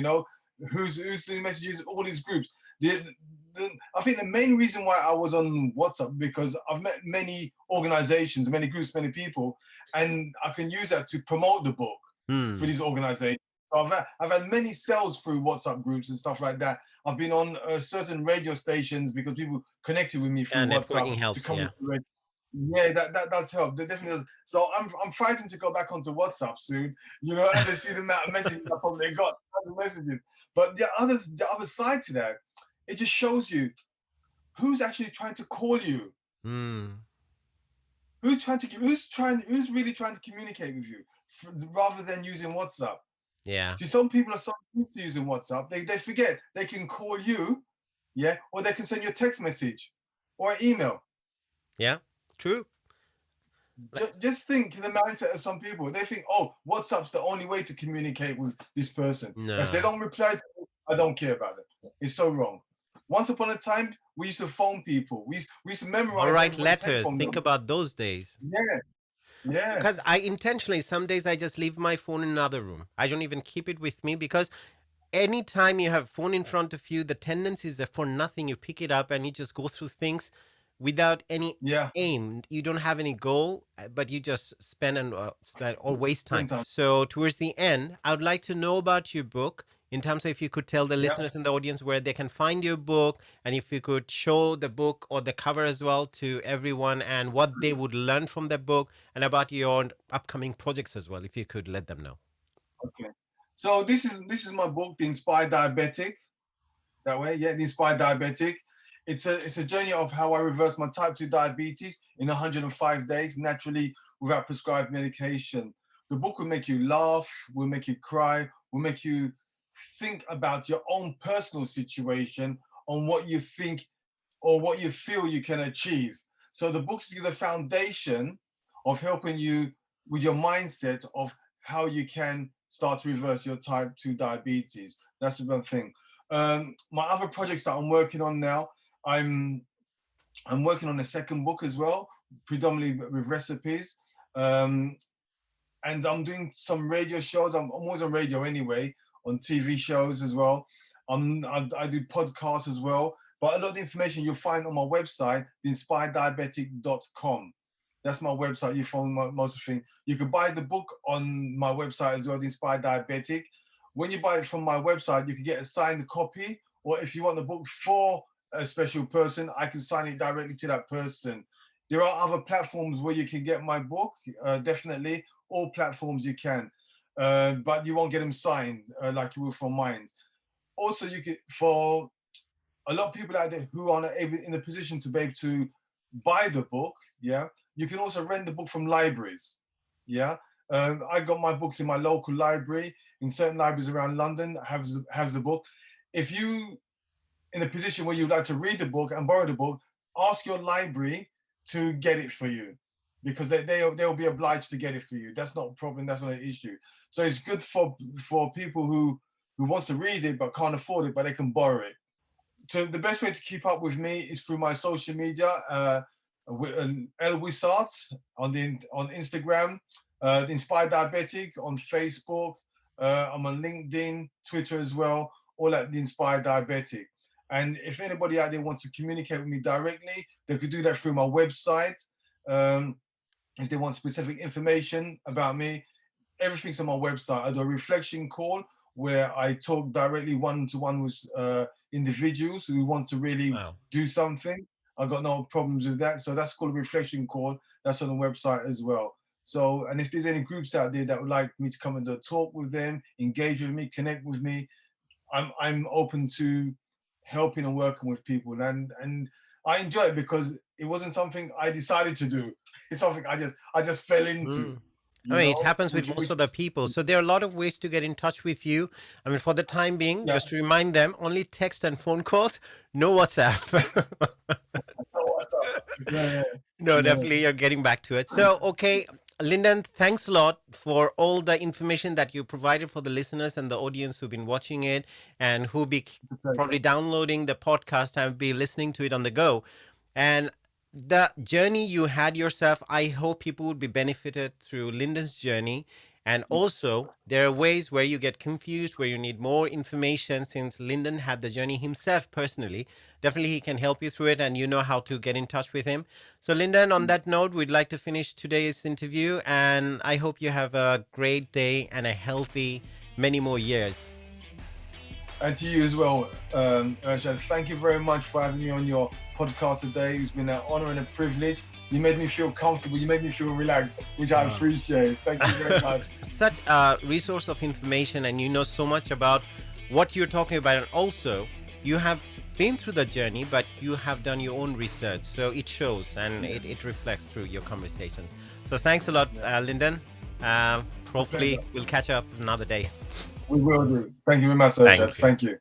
Speaker 1: Who's sending messages, all these groups. I think the main reason why I was on WhatsApp because I've met many organizations, many groups, many people, and I can use that to promote the book for
Speaker 2: Hmm.
Speaker 1: these organizations. So I've had many sales through WhatsApp groups and stuff like that. I've been on certain radio stations because people connected with me
Speaker 2: Yeah,
Speaker 1: through WhatsApp
Speaker 2: networking
Speaker 1: to
Speaker 2: helps.
Speaker 1: come
Speaker 2: Yeah.
Speaker 1: to the radio. Yeah, that does help. That definitely does. So I'm fighting to go back onto WhatsApp soon, and to see the amount of messages I probably got, messages. But the other side to that, it just shows you who's actually trying to call you,
Speaker 2: Hmm.
Speaker 1: who's really trying to communicate with you, rather than using WhatsApp.
Speaker 2: Yeah.
Speaker 1: See, some people are so used to using WhatsApp, they forget they can call you, yeah, or they can send you a text message or an email.
Speaker 2: Yeah. True. Like,
Speaker 1: Just think the mindset of some people. They think, oh, WhatsApp's the only way to communicate with this person. If they
Speaker 2: no.
Speaker 1: don't reply to me, I don't care about it. It's so wrong. Once upon a time, we used to phone people. We used to
Speaker 2: Or
Speaker 1: memorize
Speaker 2: write
Speaker 1: everybody's
Speaker 2: letters.
Speaker 1: telephone
Speaker 2: Think
Speaker 1: number.
Speaker 2: about those days.
Speaker 1: Yeah, yeah,
Speaker 2: Because I intentionally, some days I just leave my phone in another room. I don't even keep it with me because anytime you have phone in front of you, the tendency is that for nothing, you pick it up and you just go through things. without any
Speaker 1: Yeah.
Speaker 2: aim. You don't have any goal, but you just spend or waste time.
Speaker 1: Spend time.
Speaker 2: So towards the end, I would like to know about your book, in terms of if you could tell the
Speaker 1: Yeah.
Speaker 2: listeners in the audience where they can find your book, and if you could show the book or the cover as well to everyone, and what they would learn from the book, and about your upcoming projects as well, if you could let them know.
Speaker 1: Okay. So this is my book, The Inspired Diabetic. That way, yeah, The Inspired Diabetic. It's a journey of how I reversed my type 2 diabetes in 105 days, naturally, without prescribed medication. The book will make you laugh, will make you cry, will make you think about your own personal situation, on what you think or what you feel you can achieve. So the book is the foundation of helping you with your mindset of how you can start to reverse your type 2 diabetes. That's the one thing. My other projects that I'm working on now, I'm working on a second book as well, predominantly with recipes. And I'm doing some radio shows. I'm always on radio anyway, on TV shows as well. I do podcasts as well. But a lot of the information you'll find on my website, theinspireddiabetic.com. That's my website. You find most of the thing. You can buy the book on my website as well, The Inspired Diabetic. When you buy it from my website, you can get a signed copy, or if you want the book for a special person, I can sign it directly to that person. There are other platforms where you can get my book, definitely. All platforms you can, but you won't get them signed like you will for mine. Also, you can, for a lot of people out there who aren't able in a position to be able to buy the book, yeah, you can also rent the book from libraries, yeah. I got my books in my local library. In certain libraries around London has the book. If you in a position where you'd like to read the book and borrow the book, ask your library to get it for you, because they'll be obliged to get it for you. That's not a problem. That's not an issue. So it's good for people who wants to read it but can't afford it, but they can borrow it. So the best way to keep up with me is through my social media. Wissart on Instagram, Inspired Diabetic on Facebook. I'm on LinkedIn, Twitter as well, all at the Inspired Diabetic. And if anybody out there wants to communicate with me directly, they could do that through my website. If they want specific information about me, everything's on my website. I do a reflection call where I talk directly one-to-one with individuals who want to really do something. I've got no problems with that. So that's called a reflection call. That's on the website as well. So, and if there's any groups out there that would like me to come and talk with them, engage with me, connect with me, I'm open to helping and working with people. And I enjoy it because it wasn't something I decided to do. It's something I just fell into.
Speaker 2: I mean, it happens with most of the people. So there are a lot of ways to get in touch with you. I mean, for the time being, just to remind them, only text and phone calls, no WhatsApp. No, definitely you're getting back to it. So, okay, Lyndon, thanks a lot for all the information that you provided for the listeners and the audience who've been watching it and who'll be probably downloading the podcast and be listening to it on the go. And the journey you had yourself, I hope people would be benefited through Lyndon's journey. And also, there are ways where you get confused, where you need more information, since Lyndon had the journey himself personally. Definitely, he can help you through it, and you know how to get in touch with him. So, Lyndon, on that note, we'd like to finish today's interview, and I hope you have a great day and a healthy many more years.
Speaker 1: And to you as well, Ershad. Thank you very much for having me on your podcast today. It's been an honor and a privilege. You made me feel comfortable. You made me feel relaxed, which I appreciate. Thank you very much.
Speaker 2: Such a resource of information, and you know so much about what you're talking about. And also, you have been through the journey, but you have done your own research. So it shows and it reflects through your conversations. So thanks a lot, Lyndon. Hopefully, we'll catch up another day.
Speaker 1: We will do. Thank you very much, Ershad. Thank you.